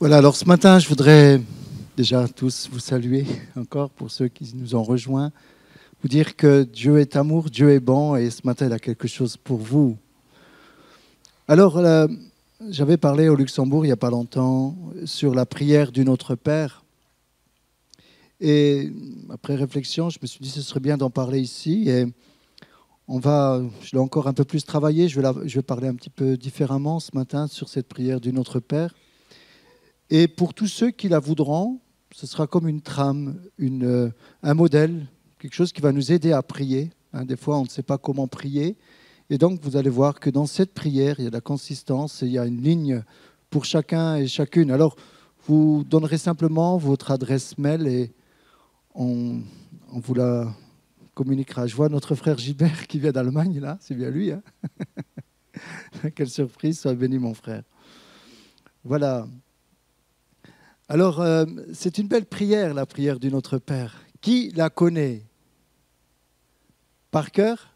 Voilà, alors ce matin, je voudrais déjà tous vous saluer encore pour ceux qui nous ont rejoints, vous dire que Dieu est amour, Dieu est bon et ce matin, il a quelque chose pour vous. Alors, j'avais parlé au Luxembourg il n'y a pas longtemps sur la prière du Notre Père et après réflexion, je me suis dit que ce serait bien d'en parler ici et je l'ai encore un peu plus travaillé, je vais parler un petit peu différemment ce matin sur cette prière du Notre Père. Et pour tous ceux qui la voudront, ce sera comme une trame, un modèle, quelque chose qui va nous aider à prier. Des fois, on ne sait pas comment prier. Et donc, vous allez voir que dans cette prière, il y a de la consistance et il y a une ligne pour chacun et chacune. Alors, vous donnerez simplement votre adresse mail et on vous la communiquera. Je vois notre frère Gilbert qui vient d'Allemagne, là. C'est bien lui. Hein. Quelle surprise, sois béni, mon frère. Voilà. Alors, c'est une belle prière, la prière du Notre Père. Qui la connaît par cœur?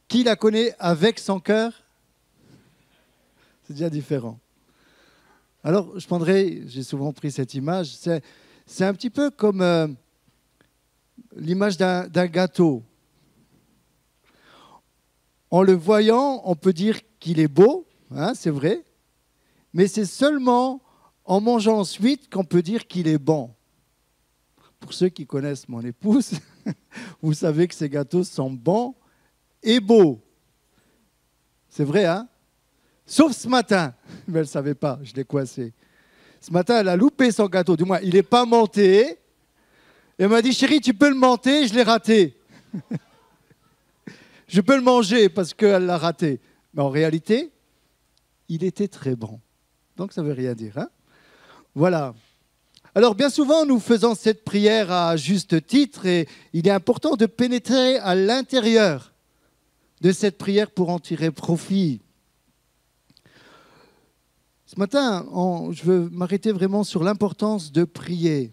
Qui la connaît avec son cœur? C'est déjà différent. Alors, j'ai souvent pris cette image, c'est un petit peu comme l'image d'un gâteau. En le voyant, on peut dire qu'il est beau, hein, c'est vrai, mais c'est seulement en mangeant ensuite qu'on peut dire qu'il est bon. Pour ceux qui connaissent mon épouse, vous savez que ces gâteaux sont bons et beaux. C'est vrai, hein? Sauf ce matin. Mais elle ne savait pas, je l'ai coincé. Ce matin, elle a loupé son gâteau. Du moins, il n'est pas monté. Et elle m'a dit, chérie, tu peux le monter? Je l'ai raté. Je peux le manger parce qu'elle l'a raté. Mais en réalité, il était très bon. Donc, ça ne veut rien dire, hein? Voilà. Alors, bien souvent, nous faisons cette prière à juste titre et il est important de pénétrer à l'intérieur de cette prière pour en tirer profit. Ce matin, je veux m'arrêter vraiment sur l'importance de prier.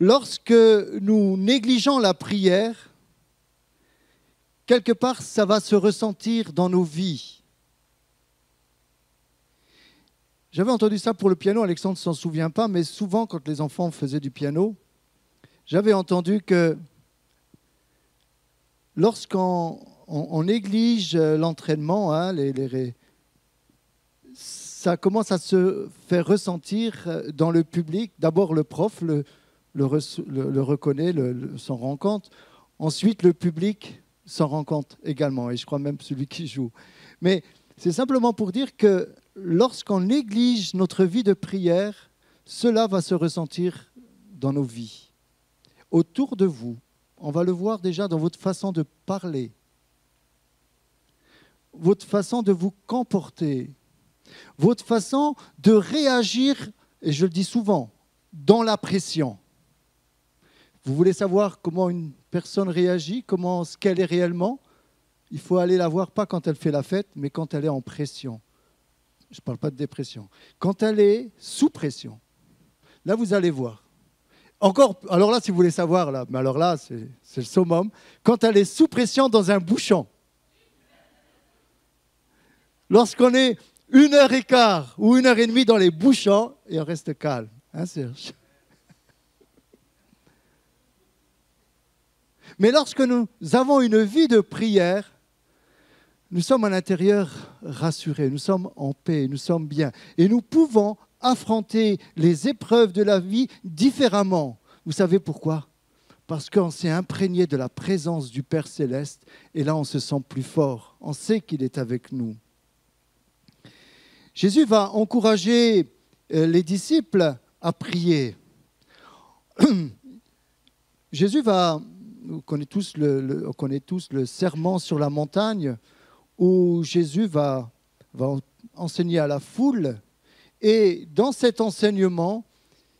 Lorsque nous négligeons la prière, quelque part, ça va se ressentir dans nos vies. J'avais entendu ça pour le piano, Alexandre ne s'en souvient pas, mais souvent quand les enfants faisaient du piano, j'avais entendu que lorsqu'on néglige l'entraînement, hein, ça commence à se faire ressentir dans le public. D'abord le prof le reconnaît, s'en rend compte. Ensuite le public s'en rend compte également, et je crois même celui qui joue. Mais c'est simplement pour dire que lorsqu'on néglige notre vie de prière, cela va se ressentir dans nos vies. Autour de vous, on va le voir déjà dans votre façon de parler, votre façon de vous comporter, votre façon de réagir, et je le dis souvent, dans la pression. Vous voulez savoir comment une personne réagit, ce qu'elle est réellement? Il faut aller la voir pas quand elle fait la fête, mais quand elle est en pression. Je ne parle pas de dépression. Quand elle est sous pression, là, vous allez voir. Alors là, si vous voulez savoir, là, mais alors là, c'est le summum. Quand elle est sous pression dans un bouchon. Lorsqu'on est 1h15 ou 1h30 dans les bouchons, et on reste calme. Hein, Serge? Mais lorsque nous avons une vie de prière, nous sommes à l'intérieur rassurés, nous sommes en paix, nous sommes bien. Et nous pouvons affronter les épreuves de la vie différemment. Vous savez pourquoi? Parce qu'on s'est imprégné de la présence du Père Céleste et là on se sent plus fort. On sait qu'il est avec nous. Jésus va encourager les disciples à prier. On connaît tous le sermon sur la montagne, où Jésus va enseigner à la foule. Et dans cet enseignement,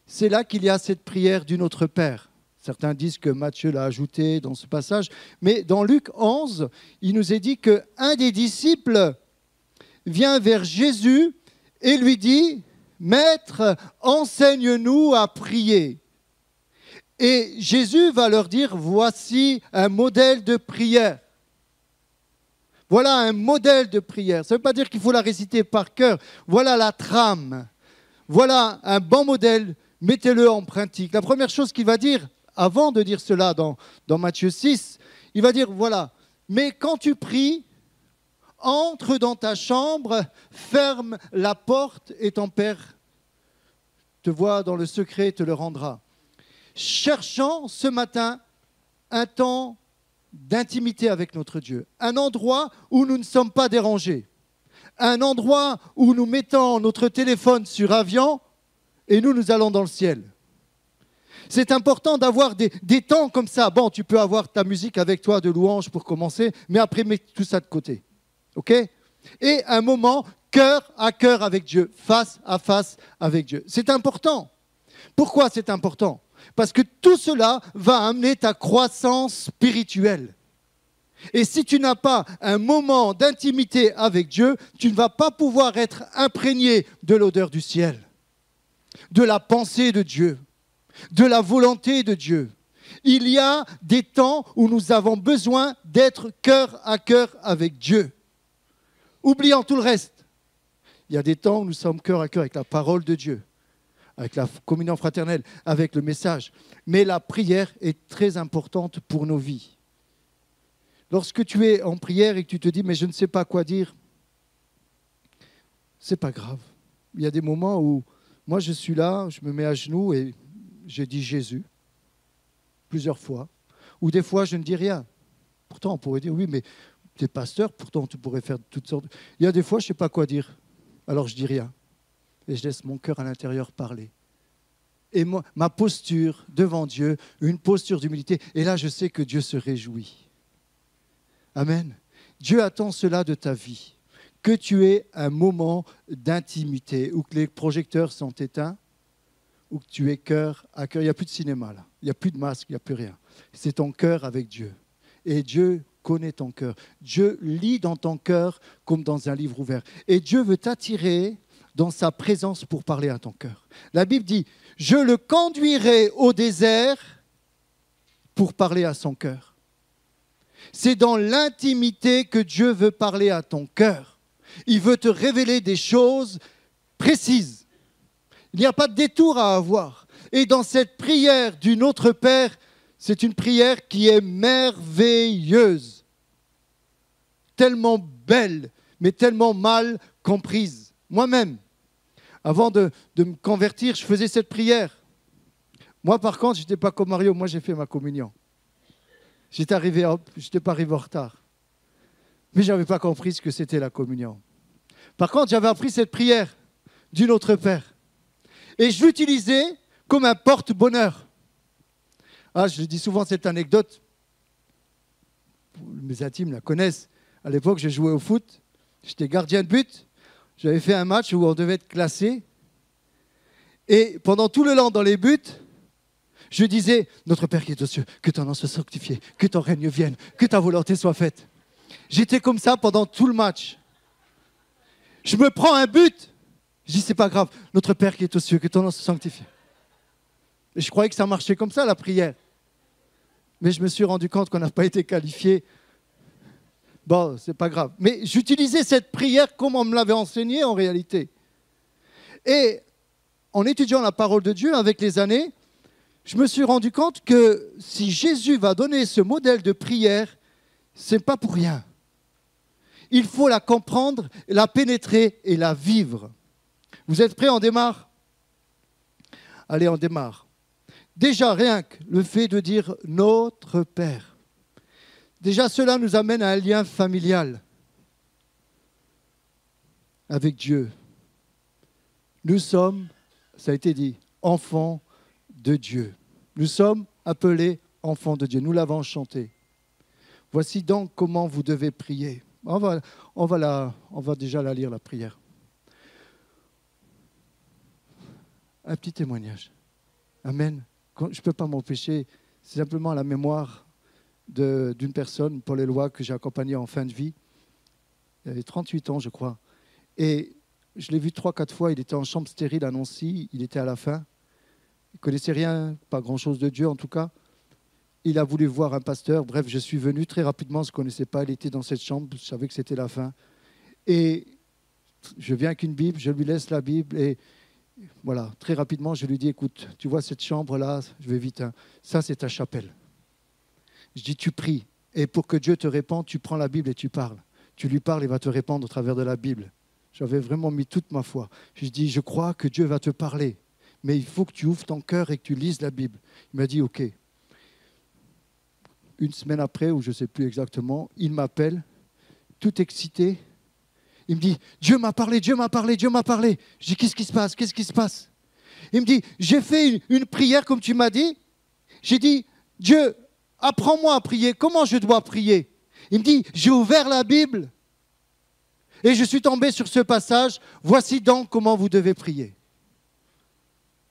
c'est là qu'il y a cette prière du Notre Père. Certains disent que Matthieu l'a ajouté dans ce passage. Mais dans Luc 11, il nous est dit qu'un des disciples vient vers Jésus et lui dit « Maître, enseigne-nous à prier ». Et Jésus va leur dire « Voici un modèle de prière ». Voilà un modèle de prière. Ça ne veut pas dire qu'il faut la réciter par cœur. Voilà la trame. Voilà un bon modèle, mettez-le en pratique. La première chose qu'il va dire, avant de dire cela dans Matthieu 6, il va dire, voilà, mais quand tu pries, entre dans ta chambre, ferme la porte et ton Père te voit dans le secret et te le rendra. Cherchant ce matin un temps d'intimité avec notre Dieu, un endroit où nous ne sommes pas dérangés, un endroit où nous mettons notre téléphone sur avion et nous allons dans le ciel. C'est important d'avoir des temps comme ça. Bon, tu peux avoir ta musique avec toi de louange pour commencer, mais après, mets tout ça de côté. OK ? Et un moment cœur à cœur avec Dieu, face à face avec Dieu. C'est important. Pourquoi c'est important ? Parce que tout cela va amener ta croissance spirituelle. Et si tu n'as pas un moment d'intimité avec Dieu, tu ne vas pas pouvoir être imprégné de l'odeur du ciel, de la pensée de Dieu, de la volonté de Dieu. Il y a des temps où nous avons besoin d'être cœur à cœur avec Dieu, oubliant tout le reste. Il y a des temps où nous sommes cœur à cœur avec la parole de Dieu, avec la communion fraternelle, avec le message. Mais la prière est très importante pour nos vies. Lorsque tu es en prière et que tu te dis « mais je ne sais pas quoi dire », c'est pas grave. Il y a des moments où moi je suis là, je me mets à genoux et je dis Jésus plusieurs fois. Ou des fois je ne dis rien. Pourtant on pourrait dire oui mais tu es pasteur, pourtant tu pourrais faire toutes sortes. Il y a des fois je ne sais pas quoi dire. Alors je dis rien. Et je laisse mon cœur à l'intérieur parler. Et ma posture devant Dieu, une posture d'humilité. Et là je sais que Dieu se réjouit. Amen. Dieu attend cela de ta vie. Que tu aies un moment d'intimité où que les projecteurs sont éteints, où que tu es cœur à cœur. Il n'y a plus de cinéma là. Il n'y a plus de masque, il n'y a plus rien. C'est ton cœur avec Dieu. Et Dieu connaît ton cœur. Dieu lit dans ton cœur comme dans un livre ouvert. Et Dieu veut t'attirer dans sa présence pour parler à ton cœur. La Bible dit, je le conduirai au désert pour parler à son cœur. C'est dans l'intimité que Dieu veut parler à ton cœur. Il veut te révéler des choses précises. Il n'y a pas de détour à avoir. Et dans cette prière du Notre Père, c'est une prière qui est merveilleuse. Tellement belle, mais tellement mal comprise. Moi-même, avant de me convertir, je faisais cette prière. Moi, par contre, je n'étais pas comme Mario. Moi, j'ai fait ma communion. Je n'étais pas arrivé en retard. Mais je n'avais pas compris ce que c'était la communion. Par contre, j'avais appris cette prière du Notre Père. Et je l'utilisais comme un porte-bonheur. Ah, je dis souvent cette anecdote. Mes intimes la connaissent. À l'époque, je jouais au foot. J'étais gardien de but. J'avais fait un match où on devait être classé. Et pendant tout le long dans les buts, je disais, notre Père qui est aux cieux, que ton nom soit sanctifié, que ton règne vienne, que ta volonté soit faite. J'étais comme ça pendant tout le match. Je me prends un but. Je dis, c'est pas grave, notre Père qui est aux cieux, que ton nom soit sanctifié. Et je croyais que ça marchait comme ça, la prière. Mais je me suis rendu compte qu'on n'a pas été qualifié. Bon, c'est pas grave. Mais j'utilisais cette prière comme on me l'avait enseigné en réalité. Et en étudiant la parole de Dieu avec les années, je me suis rendu compte que si Jésus va donner ce modèle de prière, ce n'est pas pour rien. Il faut la comprendre, la pénétrer et la vivre. Vous êtes prêts? On démarre? Allez, on démarre. Déjà, rien que le fait de dire « Notre Père », déjà cela nous amène à un lien familial avec Dieu. Nous sommes, ça a été dit, enfants de Dieu. Nous sommes appelés enfants de Dieu. Nous l'avons chanté. Voici donc comment vous devez prier. On va déjà la lire, la prière. Un petit témoignage. Amen. Je ne peux pas m'empêcher. C'est simplement la mémoire d'une personne, Paul Éloi, que j'ai accompagné en fin de vie. Il avait 38 ans, je crois. Et je l'ai vu 3-4 fois. Il était en chambre stérile à Nancy. Il était à la fin. Il ne connaissait rien, pas grand-chose de Dieu en tout cas. Il a voulu voir un pasteur. Bref, je suis venu très rapidement, je ne connaissais pas. Il était dans cette chambre, je savais que c'était la fin. Et je viens avec une Bible, je lui laisse la Bible. Et Voilà, très rapidement, je lui dis, écoute, tu vois cette chambre-là, je vais vite, hein, ça c'est ta chapelle. Je dis, tu pries. Et pour que Dieu te réponde, tu prends la Bible et tu parles. Tu lui parles, il va te répondre au travers de la Bible. J'avais vraiment mis toute ma foi. Je dis, je crois que Dieu va te parler. Mais il faut que tu ouvres ton cœur et que tu lises la Bible. Il m'a dit, OK. Une semaine après, ou je ne sais plus exactement, il m'appelle, tout excité. Il me dit, Dieu m'a parlé, Dieu m'a parlé, Dieu m'a parlé. Je dis, qu'est-ce qui se passe, qu'est-ce qui se passe? Il me dit, j'ai fait une prière comme tu m'as dit. J'ai dit, Dieu, apprends-moi à prier. Comment je dois prier? Il me dit, j'ai ouvert la Bible et je suis tombé sur ce passage. Voici donc comment vous devez prier.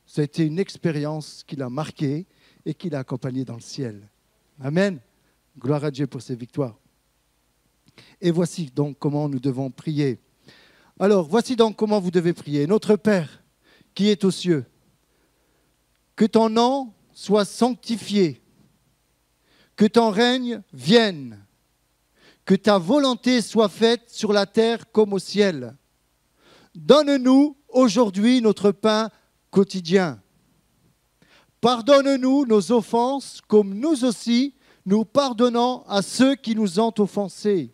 Ça a été une expérience qui l'a marqué et qui l'a accompagné dans le ciel. Amen. Gloire à Dieu pour ses victoires. Et voici donc comment nous devons prier. Alors, voici donc comment vous devez prier. Notre Père qui est aux cieux, que ton nom soit sanctifié, que ton règne vienne, que ta volonté soit faite sur la terre comme au ciel. Donne-nous aujourd'hui notre pain quotidien. Pardonne-nous nos offenses comme nous aussi nous pardonnons à ceux qui nous ont offensés.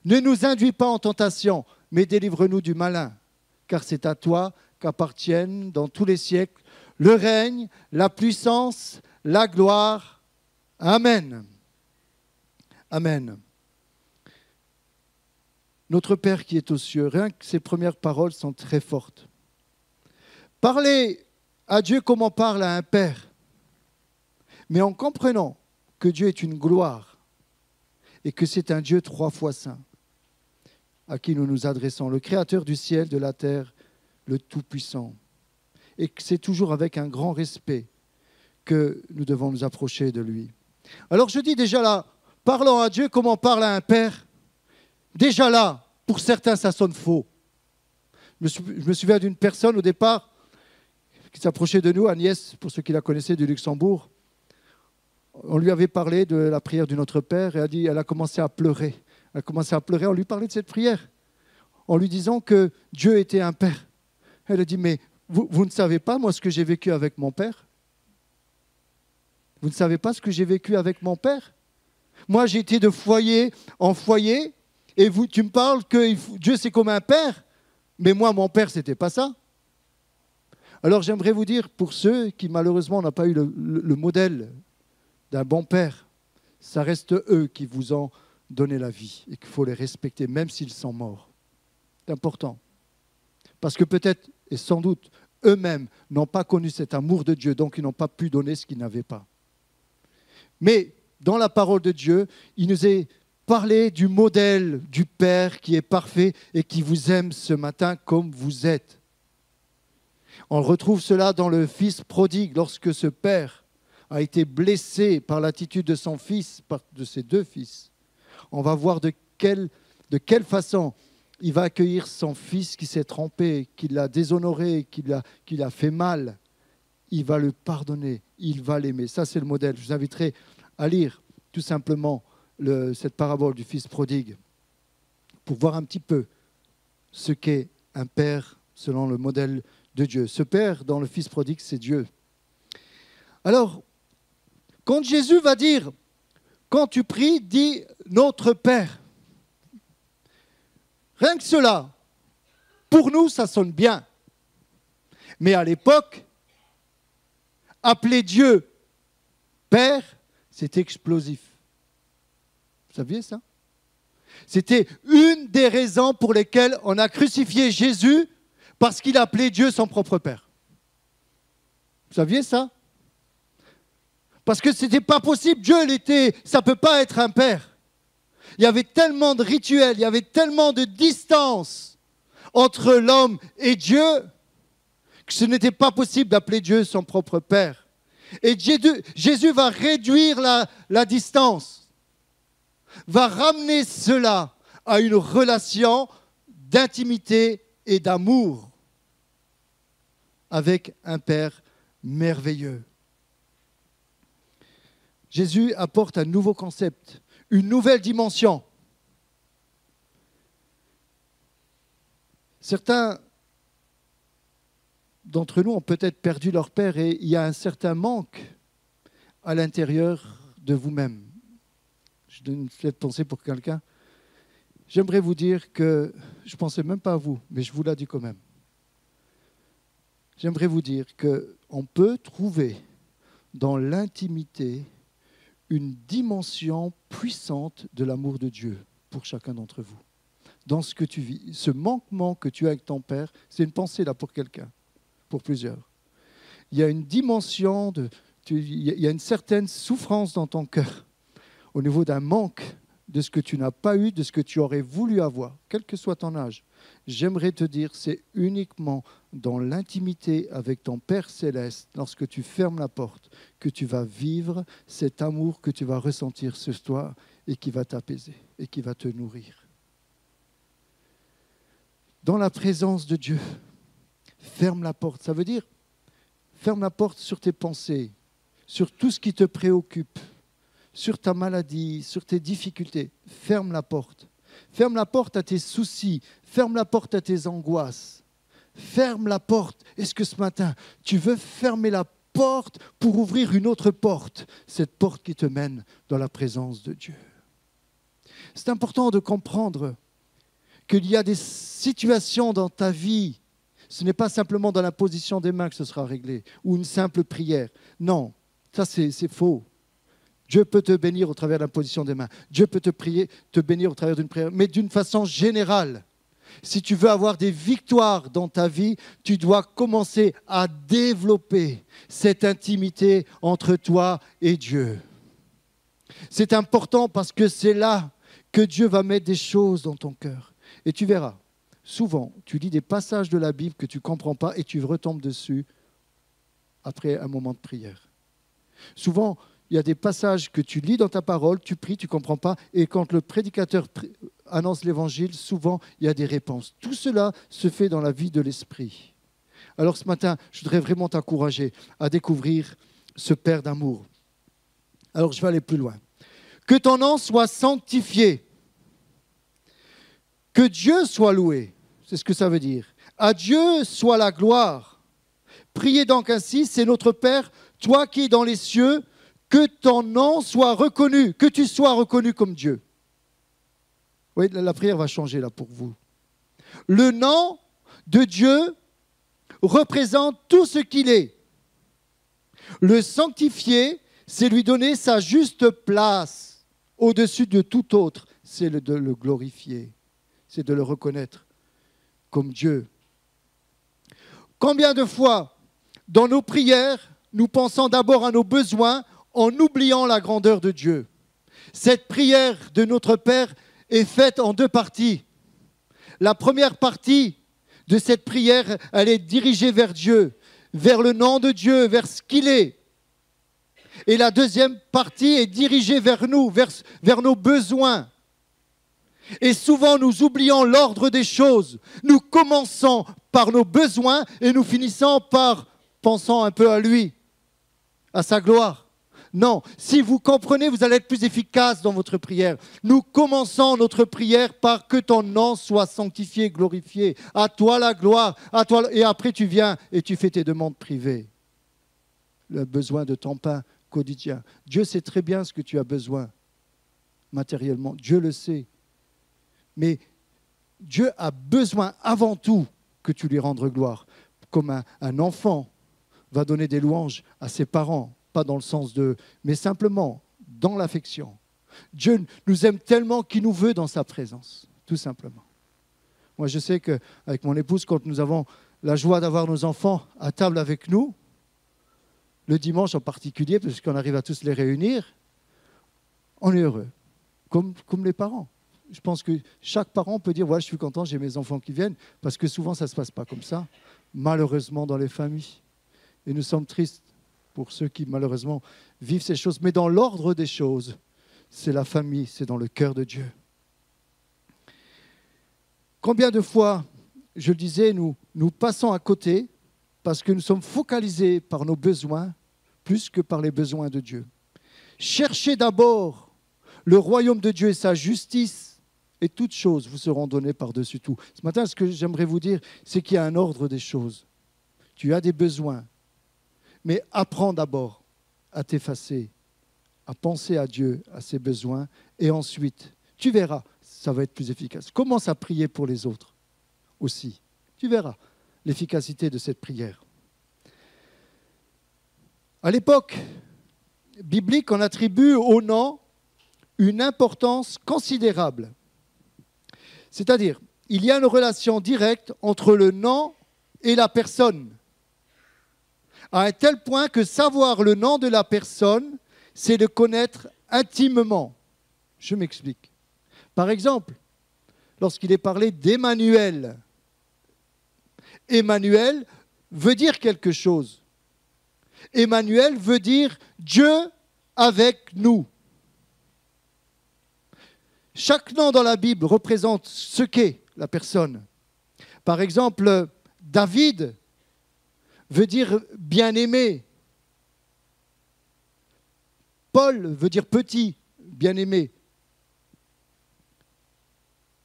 Ne nous induis pas en tentation, mais délivre-nous du malin, car c'est à toi qu'appartiennent dans tous les siècles le règne, la puissance, la gloire. Amen. Amen. Notre Père qui est aux cieux, rien que ces premières paroles sont très fortes. Parler à Dieu comme on parle à un Père, mais en comprenant que Dieu est une gloire et que c'est un Dieu 3 fois saint à qui nous nous adressons, le Créateur du ciel, de la terre, le Tout-Puissant. Et que c'est toujours avec un grand respect que nous devons nous approcher de lui. Alors je dis déjà là, parlons à Dieu comme on parle à un Père. Déjà là, pour certains, ça sonne faux. Je me souviens d'une personne au départ qui s'approchait de nous, Agnès, pour ceux qui la connaissaient du Luxembourg. On lui avait parlé de la prière du Notre Père et elle a commencé à pleurer. Elle a commencé à pleurer, on lui parlait de cette prière, en lui disant que Dieu était un Père. Elle a dit, mais vous ne savez pas, moi, ce que j'ai vécu avec mon Père? Vous ne savez pas ce que j'ai vécu avec mon Père? Moi, j'ai été de foyer en foyer, et tu me parles que Dieu, c'est comme un Père, mais moi, mon Père, ce n'était pas ça. Alors, j'aimerais vous dire, pour ceux qui, malheureusement, n'ont pas eu le modèle d'un bon Père, ça reste eux qui vous ont donné la vie et qu'il faut les respecter, même s'ils sont morts. C'est important. Parce que peut-être, et sans doute, eux-mêmes n'ont pas connu cet amour de Dieu, donc ils n'ont pas pu donner ce qu'ils n'avaient pas. Mais dans la parole de Dieu, il nous est parlé du modèle du Père qui est parfait et qui vous aime ce matin comme vous êtes. On retrouve cela dans le Fils prodigue, lorsque ce Père a été blessé par l'attitude de son fils, de ses deux fils. On va voir de quelle façon il va accueillir son fils qui s'est trompé, qui l'a déshonoré, qui l'a fait mal. Il va le pardonner, il va l'aimer. Ça, c'est le modèle. Je vous inviterai à lire tout simplement cette parabole du Fils prodigue pour voir un petit peu ce qu'est un père selon le modèle de Dieu. Ce père dans le Fils prodigue, c'est Dieu. Alors, quand Jésus va dire, quand tu pries, dis notre Père. Rien que cela, pour nous, ça sonne bien. Mais à l'époque, appeler Dieu Père, c'était explosif. Vous saviez ça? C'était une des raisons pour lesquelles on a crucifié Jésus, parce qu'il appelait Dieu son propre Père. Vous saviez ça? Parce que ce n'était pas possible. Dieu, ça ne peut pas être un père. Il y avait tellement de rituels, il y avait tellement de distance entre l'homme et Dieu que ce n'était pas possible d'appeler Dieu son propre père. Et Jésus va réduire la distance, va ramener cela à une relation d'intimité et d'amour avec un Père merveilleux. Jésus apporte un nouveau concept, une nouvelle dimension. Certains d'entre nous ont peut-être perdu leur père et il y a un certain manque à l'intérieur de vous-même. Je donne cette pensée pour quelqu'un. J'aimerais vous dire que, je ne pensais même pas à vous, mais je vous l'ai dit quand même. J'aimerais vous dire qu'on peut trouver dans l'intimité une dimension puissante de l'amour de Dieu pour chacun d'entre vous. Dans ce que tu vis, ce manquement que tu as avec ton père, c'est une pensée là pour quelqu'un, pour plusieurs. Il y a une dimension, il y a une certaine souffrance dans ton cœur au niveau d'un manque de ce que tu n'as pas eu, de ce que tu aurais voulu avoir, quel que soit ton âge. J'aimerais te dire, c'est uniquement dans l'intimité avec ton Père Céleste, lorsque tu fermes la porte, que tu vas vivre cet amour que tu vas ressentir ce soir et qui va t'apaiser et qui va te nourrir. Dans la présence de Dieu, ferme la porte. Ça veut dire, ferme la porte sur tes pensées, sur tout ce qui te préoccupe, sur ta maladie, sur tes difficultés. Ferme la porte. Ferme la porte à tes soucis. Ferme la porte à tes angoisses. Ferme la porte. Est-ce que ce matin, tu veux fermer la porte pour ouvrir une autre porte? Cette porte qui te mène dans la présence de Dieu. C'est important de comprendre qu'il y a des situations dans ta vie. Ce n'est pas simplement dans la position des mains que ce sera réglé ou une simple prière. Non, ça c'est faux. Dieu peut te bénir au travers de la position des mains. Dieu peut te bénir au travers d'une prière, mais d'une façon générale. Si tu veux avoir des victoires dans ta vie, tu dois commencer à développer cette intimité entre toi et Dieu. C'est important parce que c'est là que Dieu va mettre des choses dans ton cœur. Et tu verras, souvent, tu lis des passages de la Bible que tu ne comprends pas et tu retombes dessus après un moment de prière. Souvent, il y a des passages que tu lis dans ta parole, tu pries, tu ne comprends pas, et quand le prédicateur annonce l'évangile, souvent, il y a des réponses. Tout cela se fait dans la vie de l'esprit. Alors ce matin, je voudrais vraiment t'encourager à découvrir ce Père d'amour. Alors je vais aller plus loin. Que ton nom soit sanctifié. Que Dieu soit loué. C'est ce que ça veut dire. À Dieu soit la gloire. Priez donc ainsi, c'est notre Père, toi qui es dans les cieux, que ton nom soit reconnu, que tu sois reconnu comme Dieu. Oui, la prière va changer là pour vous. Le nom de Dieu représente tout ce qu'il est. Le sanctifier, c'est lui donner sa juste place au-dessus de tout autre. C'est de le glorifier, c'est de le reconnaître comme Dieu. Combien de fois, dans nos prières, nous pensons d'abord à nos besoins en oubliant la grandeur de Dieu. Cette prière de notre Père est faite en deux parties. La première partie de cette prière, elle est dirigée vers Dieu, vers le nom de Dieu, vers ce qu'il est. Et la deuxième partie est dirigée vers nous, vers nos besoins. Et souvent, nous oublions l'ordre des choses. Nous commençons par nos besoins et nous finissons par pensant un peu à lui, à sa gloire. Non, si vous comprenez, vous allez être plus efficace dans votre prière. Nous commençons notre prière par que ton nom soit sanctifié, glorifié. À toi la gloire, à toi. Et après tu viens et tu fais tes demandes privées. Le besoin de ton pain quotidien. Dieu sait très bien ce que tu as besoin matériellement. Dieu le sait. Mais Dieu a besoin avant tout que tu lui rendes gloire. Comme un enfant va donner des louanges à ses parents. Pas dans le sens de... mais simplement dans l'affection. Dieu nous aime tellement qu'il nous veut dans sa présence, tout simplement. Moi, je sais qu'avec mon épouse, quand nous avons la joie d'avoir nos enfants à table avec nous, le dimanche en particulier, parce qu'on arrive à tous les réunir, on est heureux, comme les parents. Je pense que chaque parent peut dire, voilà, je suis content, j'ai mes enfants qui viennent, parce que souvent, ça ne se passe pas comme ça, malheureusement, dans les familles. Et nous sommes tristes pour ceux qui, malheureusement, vivent ces choses. Mais dans l'ordre des choses, c'est la famille, c'est dans le cœur de Dieu. Combien de fois, je le disais, nous passons à côté parce que nous sommes focalisés par nos besoins plus que par les besoins de Dieu. Cherchez d'abord le royaume de Dieu et sa justice, et toutes choses vous seront données par-dessus tout. Ce matin, ce que j'aimerais vous dire, c'est qu'il y a un ordre des choses. tu as des besoins, mais apprends d'abord à t'effacer, à penser à Dieu, à ses besoins, et ensuite, tu verras, ça va être plus efficace. Commence à prier pour les autres aussi. Tu verras l'efficacité de cette prière. À l'époque biblique, on attribue au nom une importance considérable. C'est-à-dire, il y a une relation directe entre le nom et la personne, à un tel point que savoir le nom de la personne, c'est le connaître intimement. Je m'explique. Par exemple, lorsqu'il est parlé d'Emmanuel, Emmanuel veut dire quelque chose. Emmanuel veut dire Dieu avec nous. Chaque nom dans la Bible représente ce qu'est la personne. Par exemple, David veut dire bien-aimé. Paul veut dire petit, bien-aimé.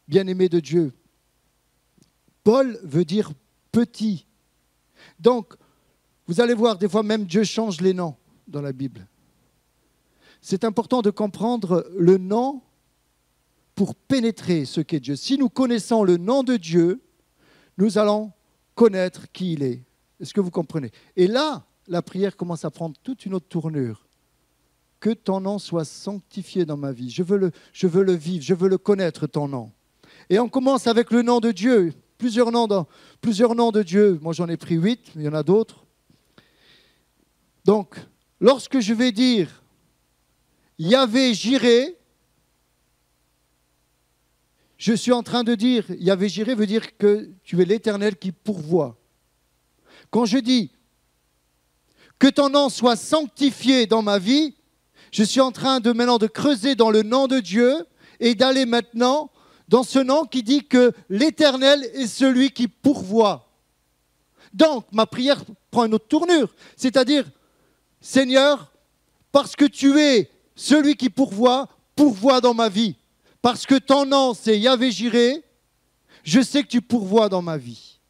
Bien-aimé de Dieu. Paul veut dire petit. Donc, vous allez voir, des fois même Dieu change les noms dans la Bible. C'est important de comprendre le nom pour pénétrer ce qu'est Dieu. Si nous connaissons le nom de Dieu, nous allons connaître qui il est. Est-ce que vous comprenez? Et là, la prière commence à prendre toute une autre tournure. Que ton nom soit sanctifié dans ma vie. Je veux le vivre, je veux le connaître, ton nom. Et on commence avec le nom de Dieu. Plusieurs noms de Dieu. Moi, j'en ai pris 8, mais il y en a d'autres. Donc, lorsque je vais dire Yahvé Jiré, je suis en train de dire, Yahvé Jiré veut dire que tu es l'Éternel qui pourvoit. Quand je dis que ton nom soit sanctifié dans ma vie, je suis en train de maintenant de creuser dans le nom de Dieu et d'aller maintenant dans ce nom qui dit que l'Éternel est celui qui pourvoit. Donc, ma prière prend une autre tournure, c'est-à-dire, Seigneur, parce que tu es celui qui pourvoit dans ma vie. Parce que ton nom, c'est Yahvé Jiré, je sais que tu pourvois dans ma vie.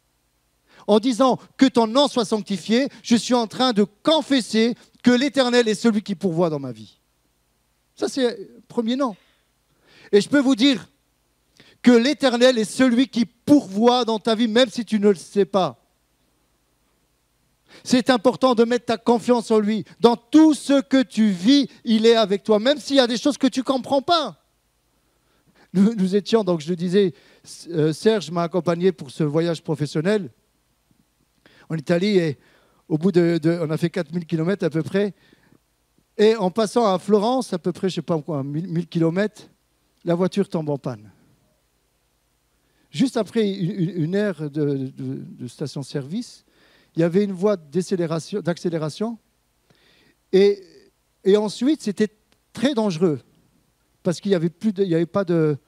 En disant que ton nom soit sanctifié, je suis en train de confesser que l'Éternel est celui qui pourvoit dans ma vie. Ça, c'est le premier nom. Et je peux vous dire que l'Éternel est celui qui pourvoit dans ta vie, même si tu ne le sais pas. C'est important de mettre ta confiance en lui. Dans tout ce que tu vis, il est avec toi, même s'il y a des choses que tu ne comprends pas. Nous étions, donc je le disais, Serge m'a accompagné pour ce voyage professionnel en Italie et au bout on a fait 4000 km à peu près. Et en passant à Florence, à peu près, je ne sais pas quoi, 1000 km, la voiture tombe en panne. Juste après une aire de station-service, il y avait une voie d'accélération et ensuite c'était très dangereux parce qu'il n'y avait pas de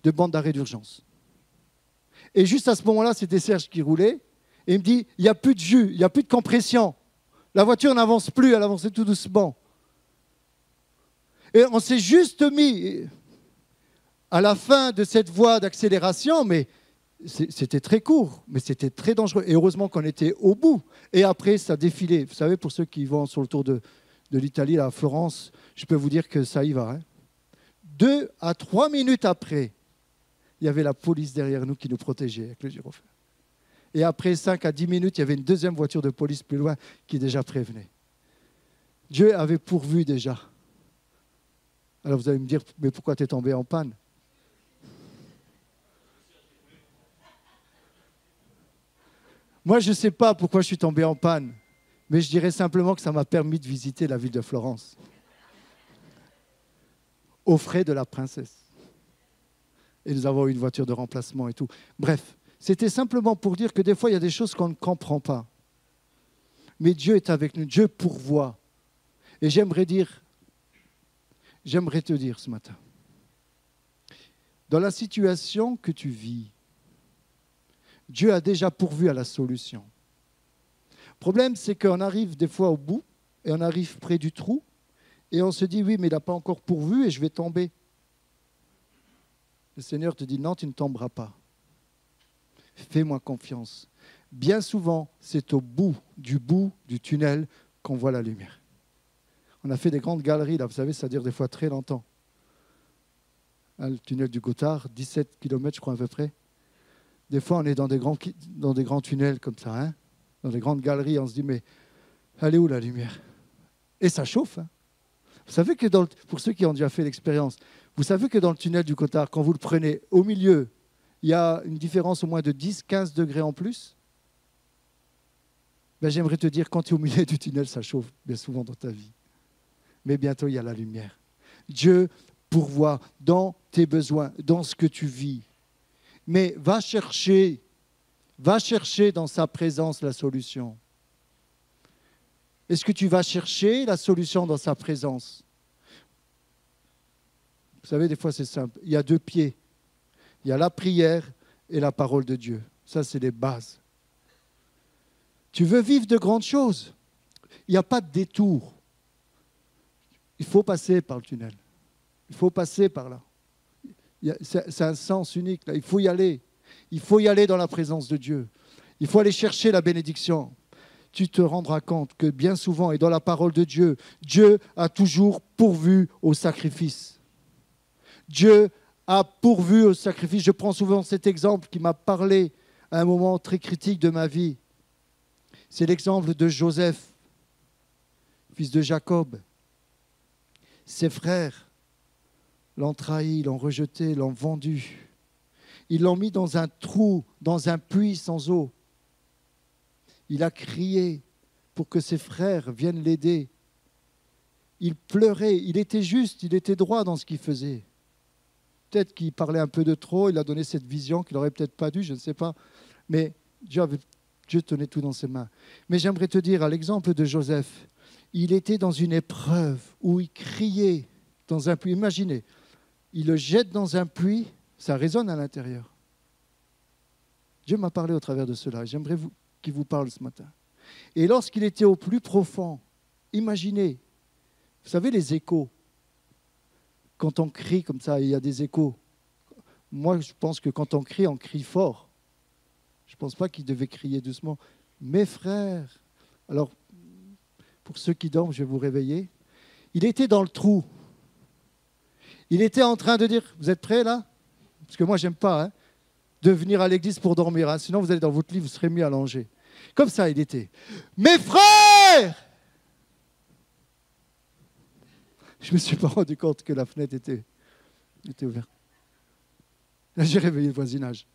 bande d'arrêt d'urgence. Et juste à ce moment-là, c'était Serge qui roulait et il me dit, il n'y a plus de jus, il n'y a plus de compression. La voiture n'avance plus, elle avançait tout doucement. Et on s'est juste mis à la fin de cette voie d'accélération, mais c'était très court, mais c'était très dangereux. Et heureusement qu'on était au bout. Et après, ça défilait. Vous savez, pour ceux qui vont sur le tour de l'Italie, à Florence, je peux vous dire que ça y va. 2 à 3 minutes après, il y avait la police derrière nous qui nous protégeait avec le gyrophare. Et après 5 à 10 minutes, il y avait une deuxième voiture de police plus loin qui déjà prévenait. Dieu avait pourvu déjà. Alors vous allez me dire, mais pourquoi tu es tombé en panne? Moi, je ne sais pas pourquoi je suis tombé en panne, mais je dirais simplement que ça m'a permis de visiter la ville de Florence, aux frais de la princesse. Et nous avons eu une voiture de remplacement et tout. Bref, c'était simplement pour dire que des fois, il y a des choses qu'on ne comprend pas. Mais Dieu est avec nous, Dieu pourvoit. Et j'aimerais te dire ce matin, dans la situation que tu vis, Dieu a déjà pourvu à la solution. Le problème, c'est qu'on arrive des fois au bout et on arrive près du trou et on se dit, oui, mais il n'a pas encore pourvu et je vais tomber. Le Seigneur te dit, non, tu ne tomberas pas. Fais-moi confiance. Bien souvent, c'est au bout du tunnel qu'on voit la lumière. On a fait des grandes galeries, là, vous savez, ça dure des fois très longtemps. Le tunnel du Gothard, 17 km, je crois, à peu près. Des fois, on est dans des grands tunnels comme ça, hein, dans des grandes galeries, on se dit, mais elle est où la lumière? Et ça chauffe. Hein. Vous savez que, pour ceux qui ont déjà fait l'expérience, vous savez que dans le tunnel du Gothard, quand vous le prenez au milieu, il y a une différence au moins de 10-15 degrés en plus. Ben, j'aimerais te dire, quand tu es au milieu du tunnel, ça chauffe bien souvent dans ta vie. Mais bientôt, il y a la lumière. Dieu pourvoit dans tes besoins, dans ce que tu vis. Mais va chercher dans sa présence la solution. Est-ce que tu vas chercher la solution dans sa présence? Vous savez, des fois, c'est simple. Il y a deux pieds. Il y a la prière et la parole de Dieu. Ça, c'est les bases. Tu veux vivre de grandes choses. Il n'y a pas de détour. Il faut passer par le tunnel. Il faut passer par là. C'est un sens unique. Là. Il faut y aller. Il faut y aller dans la présence de Dieu. Il faut aller chercher la bénédiction. Tu te rendras compte que bien souvent, et dans la parole de Dieu, Dieu a toujours pourvu au sacrifice. Dieu a pourvu au sacrifice. Je prends souvent cet exemple qui m'a parlé à un moment très critique de ma vie. C'est l'exemple de Joseph, fils de Jacob. Ses frères l'ont trahi, l'ont rejeté, l'ont vendu. Ils l'ont mis dans un trou, dans un puits sans eau. Il a crié pour que ses frères viennent l'aider. Il pleurait, il était juste, il était droit dans ce qu'il faisait. Peut-être qu'il parlait un peu de trop, il a donné cette vision qu'il n'aurait peut-être pas dû, je ne sais pas. Mais Dieu tenait tout dans ses mains. Mais j'aimerais te dire, à l'exemple de Joseph, il était dans une épreuve où il criait dans un puits. Imaginez, il le jette dans un puits, ça résonne à l'intérieur. Dieu m'a parlé au travers de cela. J'aimerais qu'il vous parle ce matin. Et lorsqu'il était au plus profond, imaginez, vous savez les échos. Quand on crie comme ça, il y a des échos. Moi, je pense que quand on crie fort. Je ne pense pas qu'il devait crier doucement. Mes frères. Alors, pour ceux qui dorment, je vais vous réveiller. Il était dans le trou. Il était en train de dire, vous êtes prêts là? Parce que moi, je n'aime pas de venir à l'église pour dormir. Hein. Sinon, vous allez dans votre lit, vous serez mis allongé. Comme ça, il était. Mes frères! Je ne me suis pas rendu compte que la fenêtre était ouverte. Là, j'ai réveillé le voisinage.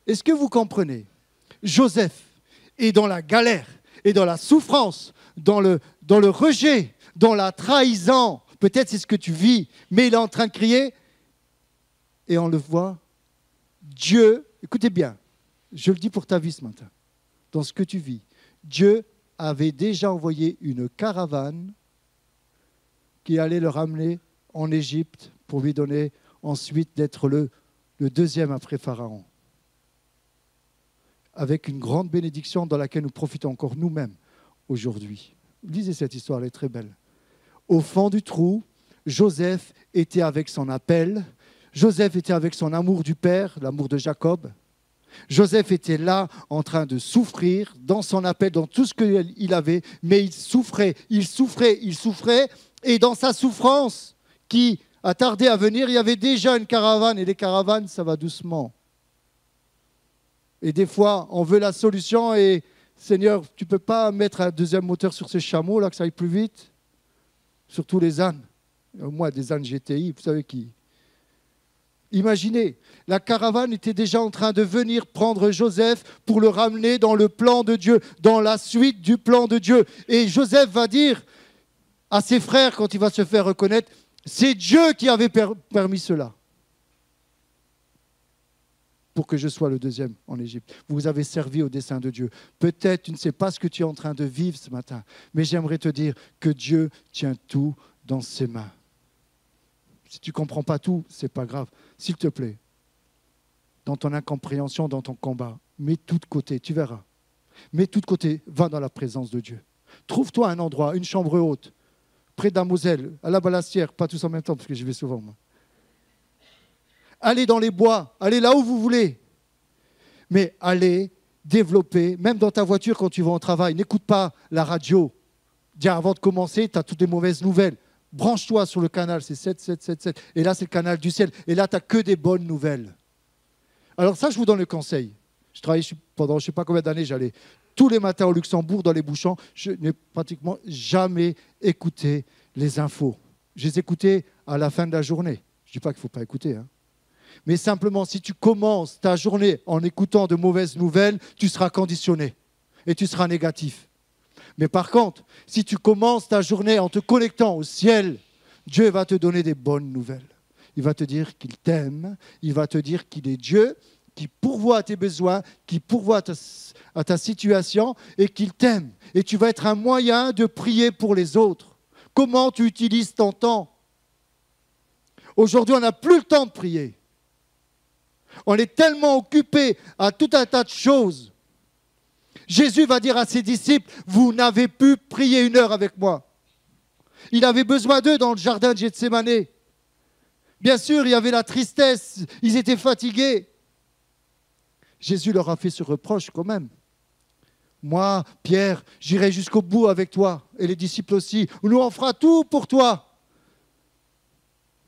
Est-ce que vous comprenez? Joseph est dans la galère, est dans la souffrance, dans le rejet, dans la trahison. Peut-être c'est ce que tu vis, mais il est en train de crier. Et on le voit. Dieu, écoutez bien, je le dis pour ta vie ce matin, dans ce que tu vis, Dieu avait déjà envoyé une caravane qui allait le ramener en Égypte pour lui donner ensuite d'être le deuxième après Pharaon. Avec une grande bénédiction dans laquelle nous profitons encore nous-mêmes aujourd'hui. Lisez cette histoire, elle est très belle. Au fond du trou, Joseph était avec son appel. Joseph était avec son amour du Père, l'amour de Jacob. Joseph était là en train de souffrir dans son appel, dans tout ce qu'il avait, mais il souffrait. Et dans sa souffrance qui a tardé à venir, il y avait déjà une caravane. Et les caravanes, ça va doucement. Et des fois, on veut la solution et Seigneur, tu ne peux pas mettre un deuxième moteur sur ces chameaux, là, que ça aille plus vite. Surtout les ânes. Au moins des ânes GTI, vous savez qui. Imaginez, la caravane était déjà en train de venir prendre Joseph pour le ramener dans le plan de Dieu, dans la suite du plan de Dieu. Et Joseph va dire à ses frères, quand il va se faire reconnaître, c'est Dieu qui avait permis cela. Pour que je sois le deuxième en Égypte. Vous avez servi au dessein de Dieu. Peut-être tu ne sais pas ce que tu es en train de vivre ce matin, mais j'aimerais te dire que Dieu tient tout dans ses mains. Si tu ne comprends pas tout, ce n'est pas grave. S'il te plaît, dans ton incompréhension, dans ton combat, mets tout de côté, tu verras. Mets tout de côté, va dans la présence de Dieu. Trouve-toi un endroit, une chambre haute, près de la Moselle, à la Balassière, pas tous en même temps, parce que j'y vais souvent, moi. Allez dans les bois, allez là où vous voulez. Mais allez développer, même dans ta voiture quand tu vas au travail, n'écoute pas la radio. Dis, avant de commencer, tu as toutes les mauvaises nouvelles. Branche-toi sur le canal, c'est 7. Et là, c'est le canal du ciel. Et là, tu n'as que des bonnes nouvelles. Alors ça, je vous donne le conseil. Je travaillais pendant je ne sais pas combien d'années, j'allais tous les matins au Luxembourg dans les bouchons. Je n'ai pratiquement jamais écouté les infos. Je les écoutais à la fin de la journée. Je ne dis pas qu'il ne faut pas écouter. Mais simplement, si tu commences ta journée en écoutant de mauvaises nouvelles, tu seras conditionné et tu seras négatif. Mais par contre, si tu commences ta journée en te connectant au ciel, Dieu va te donner des bonnes nouvelles. Il va te dire qu'il t'aime, il va te dire qu'il est Dieu, qui pourvoit à tes besoins, qui pourvoit à ta situation et qu'il t'aime. Et tu vas être un moyen de prier pour les autres. Comment tu utilises ton temps? Aujourd'hui, on n'a plus le temps de prier. On est tellement occupé à tout un tas de choses. Jésus va dire à ses disciples, vous n'avez pu prier 1 heure avec moi. Il avait besoin d'eux dans le jardin de Gethsémane. Bien sûr, il y avait la tristesse, ils étaient fatigués. Jésus leur a fait ce reproche quand même. Moi, Pierre, j'irai jusqu'au bout avec toi, et les disciples aussi. Nous, on fera tout pour toi.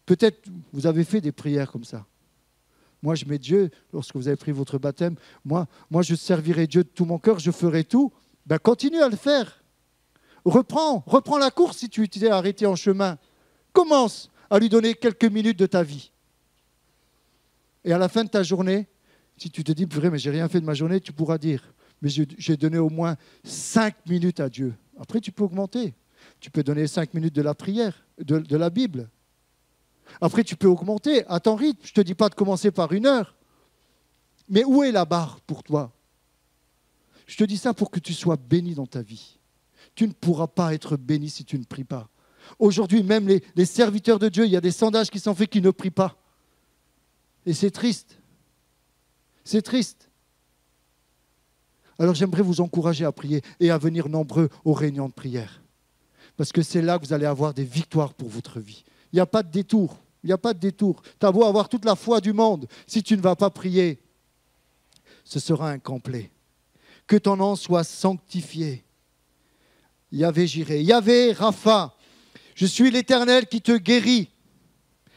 Peut-être vous avez fait des prières comme ça. Moi, je mets Dieu, lorsque vous avez pris votre baptême, moi je servirai Dieu de tout mon cœur, je ferai tout. Ben, continue à le faire. Reprends la course si tu t'es arrêté en chemin. Commence à lui donner quelques minutes de ta vie. Et à la fin de ta journée, si tu te dis, purée, mais j'ai rien fait de ma journée, tu pourras dire, mais j'ai donné au moins 5 minutes à Dieu. Après, tu peux augmenter. Tu peux donner 5 minutes de la prière, de la Bible. Après, tu peux augmenter à ton rythme. Je ne te dis pas de commencer par 1 heure. Mais où est la barre pour toi? Je te dis ça pour que tu sois béni dans ta vie. Tu ne pourras pas être béni si tu ne pries pas. Aujourd'hui, même les serviteurs de Dieu, il y a des sondages qui sont faits qui ne prient pas. Et c'est triste. C'est triste. Alors j'aimerais vous encourager à prier et à venir nombreux aux réunions de prière. Parce que c'est là que vous allez avoir des victoires pour votre vie. Il n'y a pas de détour. Il n'y a pas de détour. Tu as beau avoir toute la foi du monde. Si tu ne vas pas prier, ce sera incomplet. Que ton nom soit sanctifié. Yahvé Jireh. Yahvé Rapha. Je suis l'Éternel qui te guérit.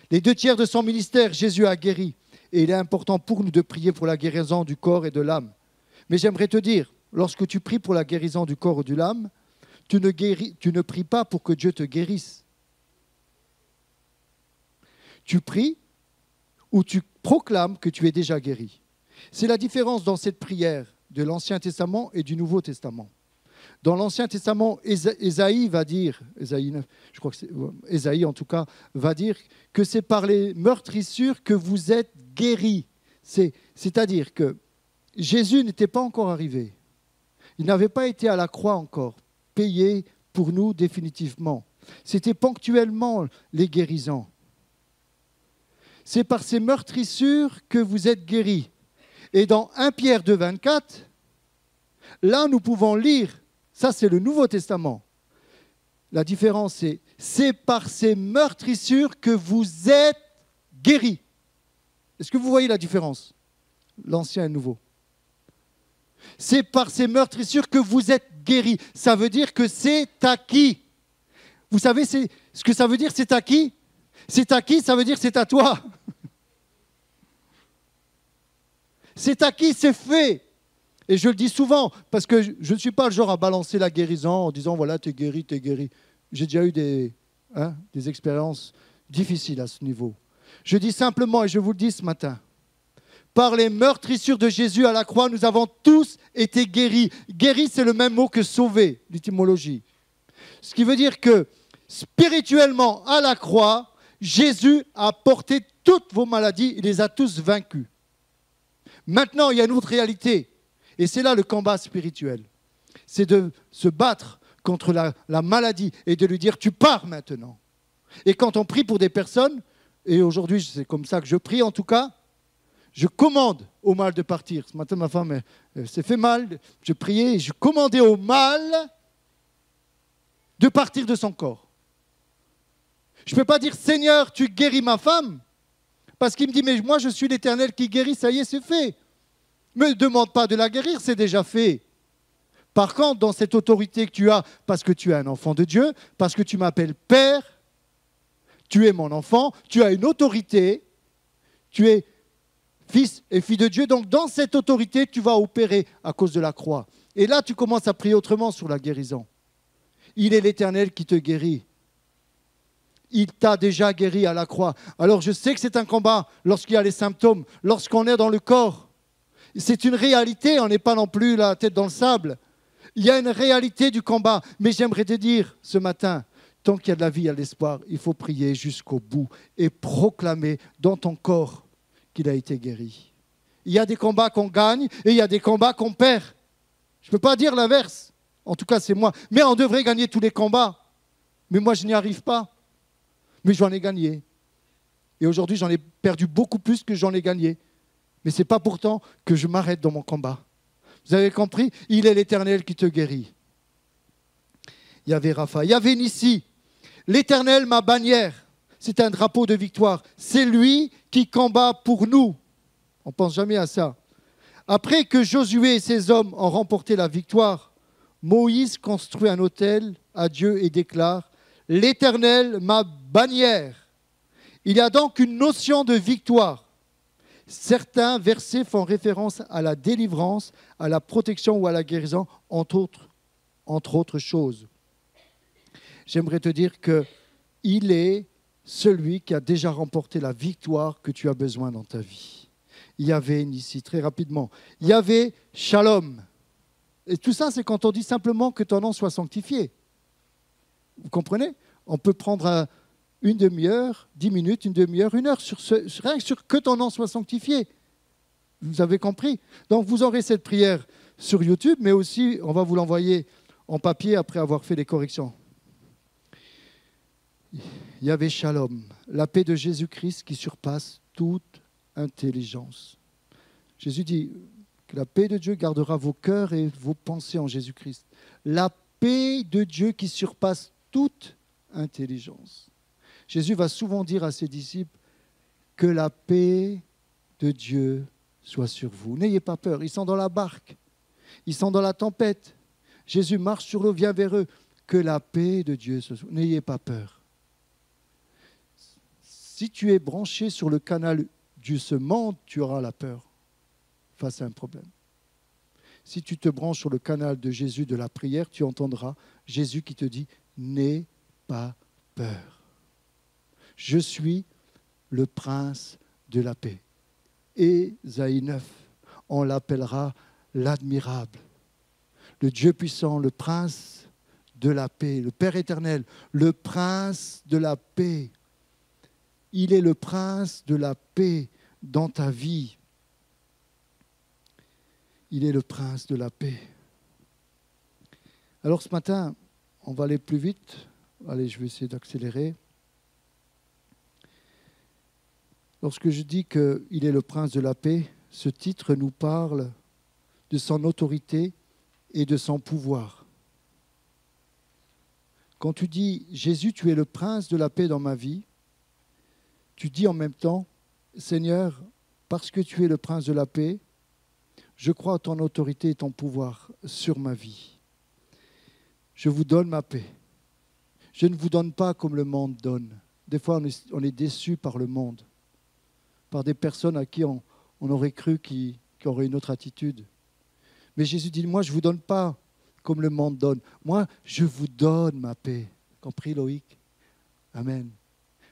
Les 2/3 de son ministère, Jésus a guéri. Et il est important pour nous de prier pour la guérison du corps et de l'âme. Mais j'aimerais te dire, lorsque tu pries pour la guérison du corps ou de l'âme, tu ne pries pas pour que Dieu te guérisse. Tu pries ou tu proclames que tu es déjà guéri. C'est la différence dans cette prière de l'Ancien Testament et du Nouveau Testament. Dans l'Ancien Testament, Ésaïe va dire, Ésaïe 9, je crois que c'est Ésaïe en tout cas, va dire que c'est par les meurtrissures que vous êtes guéris. C'est-à-dire que Jésus n'était pas encore arrivé. Il n'avait pas été à la croix encore, payé pour nous définitivement. C'était ponctuellement les guérisons. C'est par ces meurtrissures que vous êtes guéris. Et dans 1 Pierre 2, 24, là nous pouvons lire, ça c'est le Nouveau Testament. La différence c'est par ces meurtrissures que vous êtes guéris. Est-ce que vous voyez la différence? L'Ancien et le Nouveau. C'est par ces meurtrissures que vous êtes guéris. Ça veut dire que c'est acquis. Vous savez ce que ça veut dire, c'est acquis? C'est acquis, ça veut dire c'est à toi. C'est acquis, c'est fait. Et je le dis souvent, parce que je ne suis pas le genre à balancer la guérison en disant, voilà, t'es guéri, t'es guéri. J'ai déjà eu des expériences difficiles à ce niveau. Je dis simplement, et je vous le dis ce matin, par les meurtrissures de Jésus à la croix, nous avons tous été guéris. Guéri, c'est le même mot que sauvé, l'étymologie. Ce qui veut dire que spirituellement, à la croix, Jésus a porté toutes vos maladies, il les a tous vaincues. Maintenant, il y a une autre réalité, et c'est là le combat spirituel. C'est de se battre contre la maladie et de lui dire, tu pars maintenant. Et quand on prie pour des personnes, et aujourd'hui c'est comme ça que je prie en tout cas, je commande au mal de partir. Ce matin, ma femme s'est fait mal, je priais et je commandais au mal de partir de son corps. Je ne peux pas dire, Seigneur, tu guéris ma femme, parce qu'il me dit, mais moi je suis l'Éternel qui guérit, ça y est, c'est fait. Ne me demande pas de la guérir, c'est déjà fait. Par contre, dans cette autorité que tu as, parce que tu es un enfant de Dieu, parce que tu m'appelles Père, tu es mon enfant, tu as une autorité, tu es fils et fille de Dieu. Donc dans cette autorité, tu vas opérer à cause de la croix. Et là, tu commences à prier autrement sur la guérison. Il est l'Éternel qui te guérit. Il t'a déjà guéri à la croix. Alors je sais que c'est un combat lorsqu'il y a les symptômes, lorsqu'on est dans le corps. C'est une réalité, on n'est pas non plus la tête dans le sable. Il y a une réalité du combat. Mais j'aimerais te dire ce matin, tant qu'il y a de la vie, il y a de l'espoir. Il faut prier jusqu'au bout et proclamer dans ton corps qu'il a été guéri. Il y a des combats qu'on gagne et il y a des combats qu'on perd. Je ne peux pas dire l'inverse. En tout cas, c'est moi. Mais on devrait gagner tous les combats. Mais moi, je n'y arrive pas. Mais j'en ai gagné. Et aujourd'hui, j'en ai perdu beaucoup plus que j'en ai gagné. Mais ce n'est pas pourtant que je m'arrête dans mon combat. Vous avez compris? Il est l'Éternel qui te guérit. Il y avait Rapha. Il y avait Nissi. L'Éternel, ma bannière. C'est un drapeau de victoire. C'est lui qui combat pour nous. On ne pense jamais à ça. Après que Josué et ses hommes ont remporté la victoire, Moïse construit un autel à Dieu et déclare « L'Éternel, ma bannière ». Il y a donc une notion de victoire. Certains versets font référence à la délivrance, à la protection ou à la guérison, entre autres choses. J'aimerais te dire qu'il est celui qui a déjà remporté la victoire que tu as besoin dans ta vie. Il y avait ici, très rapidement, il y avait Shalom. Et tout ça, c'est quand on dit simplement que ton nom soit sanctifié. Vous comprenez? On peut prendre une demi-heure, 10 minutes, une demi-heure, une heure, rien que sur que ton nom soit sanctifié. Vous avez compris? Donc vous aurez cette prière sur YouTube, mais aussi on va vous l'envoyer en papier après avoir fait les corrections. Il y avait Shalom, la paix de Jésus-Christ qui surpasse toute intelligence. Jésus dit que la paix de Dieu gardera vos cœurs et vos pensées en Jésus-Christ. La paix de Dieu qui surpasse toute intelligence. Jésus va souvent dire à ses disciples que la paix de Dieu soit sur vous. N'ayez pas peur, ils sont dans la barque, ils sont dans la tempête. Jésus marche sur l'eau, vient vers eux. Que la paix de Dieu soit sur vous. N'ayez pas peur. Si tu es branché sur le canal de ce monde, tu auras la peur face à un problème. Si tu te branches sur le canal de Jésus de la prière, tu entendras Jésus qui te dit « N'aie pas peur. Je suis le prince de la paix. » Ésaïe 9, on l'appellera l'admirable, le Dieu puissant, le prince de la paix, le Père éternel, le prince de la paix. Il est le prince de la paix dans ta vie. Il est le prince de la paix. Alors ce matin, on va aller plus vite. Allez, je vais essayer d'accélérer. Lorsque je dis qu'il est le prince de la paix, ce titre nous parle de son autorité et de son pouvoir. Quand tu dis « Jésus, tu es le prince de la paix dans ma vie », tu dis en même temps « Seigneur, parce que tu es le prince de la paix, je crois à ton autorité et ton pouvoir sur ma vie. Je vous donne ma paix. Je ne vous donne pas comme le monde donne. » Des fois, on est déçu par le monde, par des personnes à qui on aurait cru qui auraient une autre attitude. Mais Jésus dit, moi, je ne vous donne pas comme le monde donne. Moi, je vous donne ma paix. Compris, Loïc? Amen.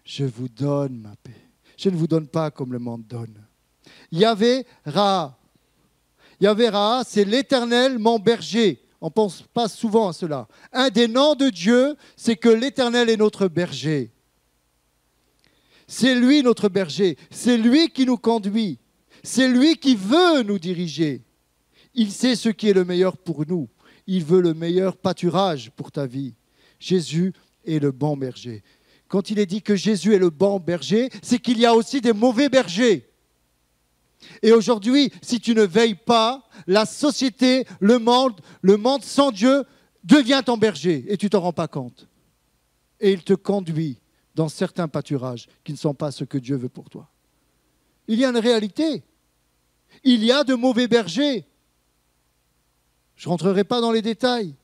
Je vous donne ma paix. Je ne vous donne pas comme le monde donne. Yahvé Ra. Yahvé Ra, c'est l'Éternel, mon berger. On ne pense pas souvent à cela. Un des noms de Dieu, c'est que l'Éternel est notre berger. C'est lui notre berger. C'est lui qui nous conduit. C'est lui qui veut nous diriger. Il sait ce qui est le meilleur pour nous. Il veut le meilleur pâturage pour ta vie. Jésus est le bon berger. Quand il est dit que Jésus est le bon berger, c'est qu'il y a aussi des mauvais bergers. Et aujourd'hui, si tu ne veilles pas, la société, le monde sans Dieu devient ton berger et tu ne t'en rends pas compte. Et il te conduit dans certains pâturages qui ne sont pas ce que Dieu veut pour toi. Il y a une réalité. Il y a de mauvais bergers. Je ne rentrerai pas dans les détails.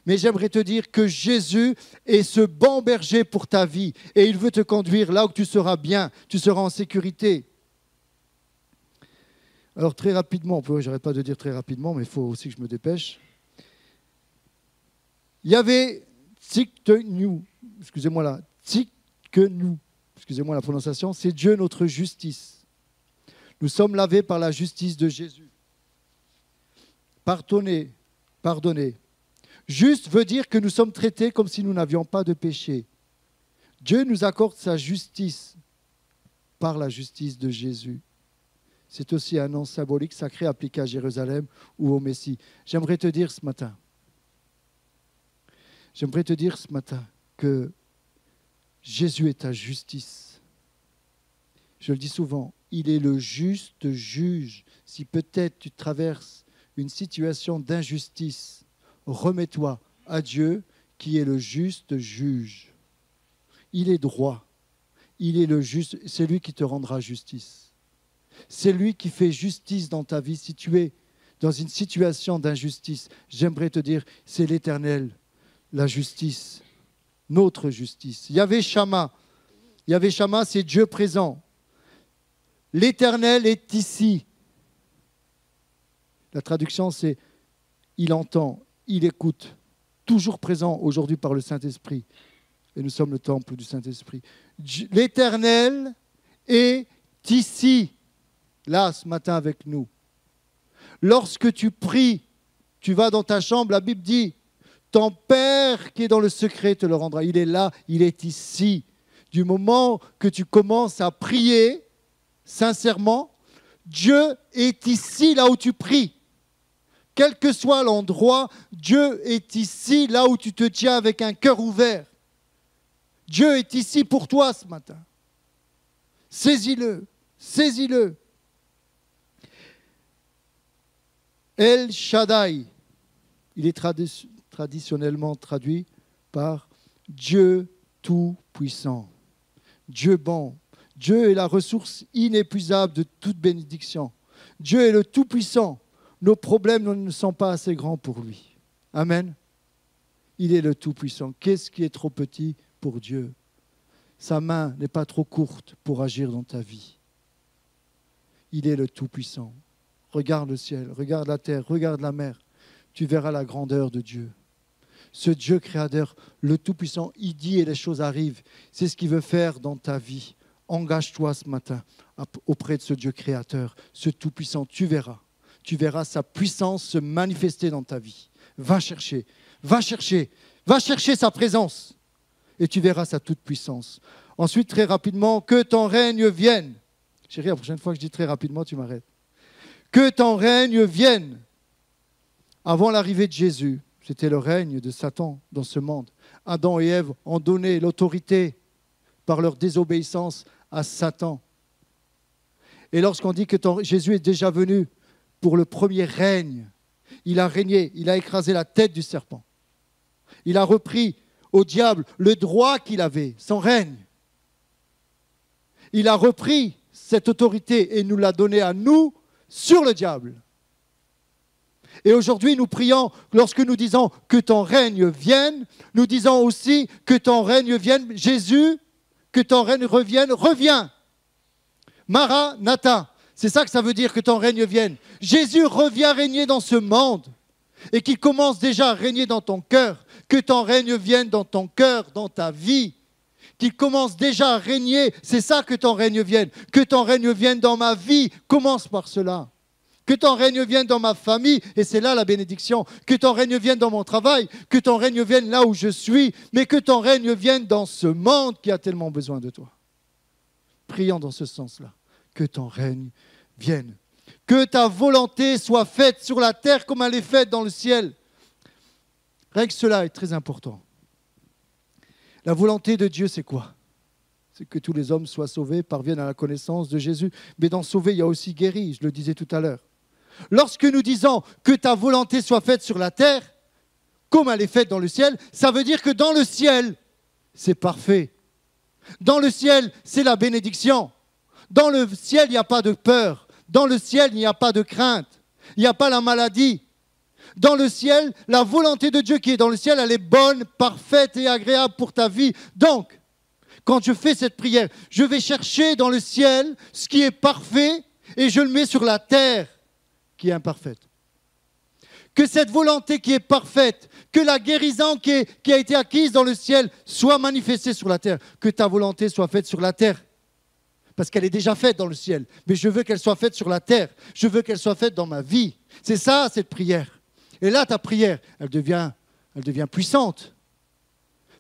Mais j'aimerais te dire que Jésus est ce bon berger pour ta vie. Et il veut te conduire là où tu seras bien, tu seras en sécurité. Alors très rapidement, j'arrête pas de dire très rapidement, mais il faut aussi que je me dépêche. Il y avait Tsidkenu, excusez-moi la prononciation, c'est Dieu notre justice. Nous sommes lavés par la justice de Jésus. Pardonnez. Juste veut dire que nous sommes traités comme si nous n'avions pas de péché. Dieu nous accorde sa justice par la justice de Jésus. C'est aussi un nom symbolique, sacré, appliqué à Jérusalem ou au Messie. J'aimerais te dire ce matin que Jésus est ta justice. Je le dis souvent, il est le juste juge. Si peut-être tu traverses une situation d'injustice, remets-toi à Dieu qui est le juste juge. Il est droit, il est le juste, c'est lui qui te rendra justice. C'est lui qui fait justice dans ta vie. Si tu es dans une situation d'injustice, j'aimerais te dire, c'est l'Éternel, la justice, notre justice. Yahvé Shama, c'est Dieu présent. L'Éternel est ici. La traduction, c'est il entend, il écoute, toujours présent aujourd'hui par le Saint-Esprit. Et nous sommes le temple du Saint-Esprit. L'Éternel est ici, là, ce matin avec nous. Lorsque tu pries, tu vas dans ta chambre, la Bible dit, ton Père qui est dans le secret te le rendra. Il est là, il est ici. Du moment que tu commences à prier, sincèrement, Dieu est ici, là où tu pries. Quel que soit l'endroit, Dieu est ici, là où tu te tiens avec un cœur ouvert. Dieu est ici pour toi ce matin. Saisis-le, saisis-le. El Shaddai, il est traditionnellement traduit par Dieu tout-puissant, Dieu bon. Dieu est la ressource inépuisable de toute bénédiction. Dieu est le tout-puissant. Nos problèmes ne sont pas assez grands pour lui. Amen. Il est le tout-puissant. Qu'est-ce qui est trop petit pour Dieu? Sa main n'est pas trop courte pour agir dans ta vie. Il est le tout-puissant. Regarde le ciel, regarde la terre, regarde la mer. Tu verras la grandeur de Dieu. Ce Dieu créateur, le tout-puissant, il dit et les choses arrivent. C'est ce qu'il veut faire dans ta vie. Engage-toi ce matin auprès de ce Dieu créateur, ce tout-puissant. Tu verras sa puissance se manifester dans ta vie. Va chercher sa présence et tu verras sa toute-puissance. Ensuite, très rapidement, que ton règne vienne. Chérie, la prochaine fois que je dis très rapidement, tu m'arrêtes. Que ton règne vienne. Avant l'arrivée de Jésus, c'était le règne de Satan dans ce monde. Adam et Ève ont donné l'autorité par leur désobéissance à Satan. Et lorsqu'on dit que Jésus est déjà venu pour le premier règne, il a régné, il a écrasé la tête du serpent. Il a repris au diable le droit qu'il avait, son règne. Il a repris cette autorité et nous l'a donnée à nous sur le diable. Et aujourd'hui, nous prions, lorsque nous disons que ton règne vienne, nous disons aussi que ton règne vienne, Jésus, que ton règne revienne, reviens. Maranatha, c'est ça que ça veut dire que ton règne vienne. Jésus revient régner dans ce monde et qu'il commence déjà à régner dans ton cœur, que ton règne vienne dans ton cœur, dans ta vie, qu'il commence déjà à régner, c'est ça que ton règne vienne, que ton règne vienne dans ma vie, commence par cela. Que ton règne vienne dans ma famille, et c'est là la bénédiction. Que ton règne vienne dans mon travail, que ton règne vienne là où je suis, mais que ton règne vienne dans ce monde qui a tellement besoin de toi. Prions dans ce sens-là. Que ton règne vienne. Que ta volonté soit faite sur la terre comme elle est faite dans le ciel. Rien que cela est très important. La volonté de Dieu, c'est quoi? C'est que tous les hommes soient sauvés, parviennent à la connaissance de Jésus. Mais dans sauver, il y a aussi guéri, je le disais tout à l'heure. Lorsque nous disons que ta volonté soit faite sur la terre, comme elle est faite dans le ciel, ça veut dire que dans le ciel, c'est parfait. Dans le ciel, c'est la bénédiction. Dans le ciel, il n'y a pas de peur. Dans le ciel, il n'y a pas de crainte. Il n'y a pas la maladie. Dans le ciel, la volonté de Dieu qui est dans le ciel, elle est bonne, parfaite et agréable pour ta vie. Donc, quand je fais cette prière, je vais chercher dans le ciel ce qui est parfait et je le mets sur la terre qui est imparfaite. Que cette volonté qui est parfaite, que la guérison qui a été acquise dans le ciel soit manifestée sur la terre. Que ta volonté soit faite sur la terre. Parce qu'elle est déjà faite dans le ciel. Mais je veux qu'elle soit faite sur la terre. Je veux qu'elle soit faite dans ma vie. C'est ça, cette prière. Et là, ta prière, elle devient puissante.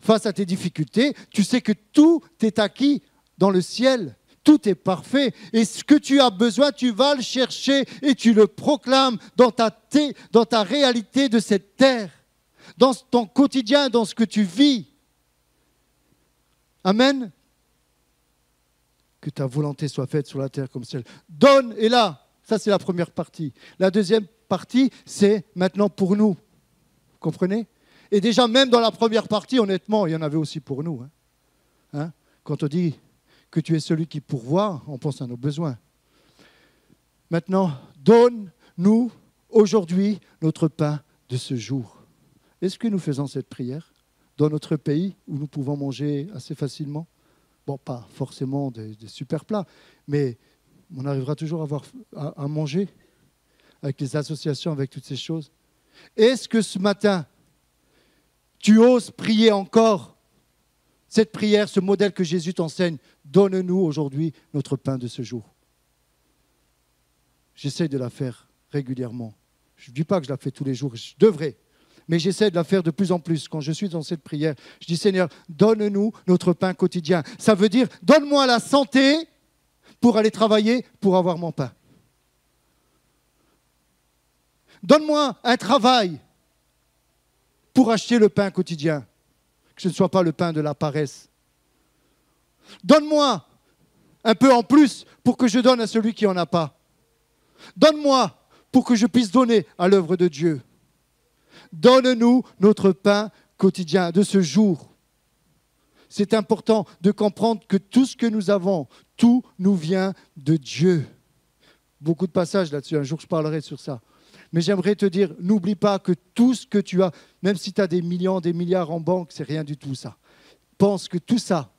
Face à tes difficultés, tu sais que tout est acquis dans le ciel. Tout est parfait. Et ce que tu as besoin, tu vas le chercher et tu le proclames dans ta réalité de cette terre. Dans ton quotidien, dans ce que tu vis. Amen. Que ta volonté soit faite sur la terre comme celle. Donne, et là, ça c'est la première partie. La deuxième partie, c'est maintenant pour nous. Vous comprenez? Et déjà, même dans la première partie, honnêtement, il y en avait aussi pour nous. Hein? Quand on dit que tu es celui qui pourvoit, on pense à nos besoins. Maintenant, donne-nous aujourd'hui notre pain de ce jour. Est-ce que nous faisons cette prière dans notre pays où nous pouvons manger assez facilement? Bon, pas forcément des super plats, mais on arrivera toujours à manger avec les associations, avec toutes ces choses. Est-ce que ce matin, tu oses prier encore cette prière, ce modèle que Jésus t'enseigne? Donne-nous aujourd'hui notre pain de ce jour. J'essaie de la faire régulièrement. Je ne dis pas que je la fais tous les jours, je devrais. Mais j'essaie de la faire de plus en plus. Quand je suis dans cette prière, je dis, Seigneur, donne-nous notre pain quotidien. Ça veut dire, donne-moi la santé pour aller travailler, pour avoir mon pain. Donne-moi un travail pour acheter le pain quotidien. Que ce ne soit pas le pain de la paresse. Donne-moi un peu en plus pour que je donne à celui qui n'en a pas. Donne-moi pour que je puisse donner à l'œuvre de Dieu. Donne-nous notre pain quotidien de ce jour. C'est important de comprendre que tout ce que nous avons, tout nous vient de Dieu. Beaucoup de passages là-dessus, un jour je parlerai sur ça. Mais j'aimerais te dire, n'oublie pas que tout ce que tu as, même si tu as des millions, des milliards en banque, c'est rien du tout ça. Pense que tout ça,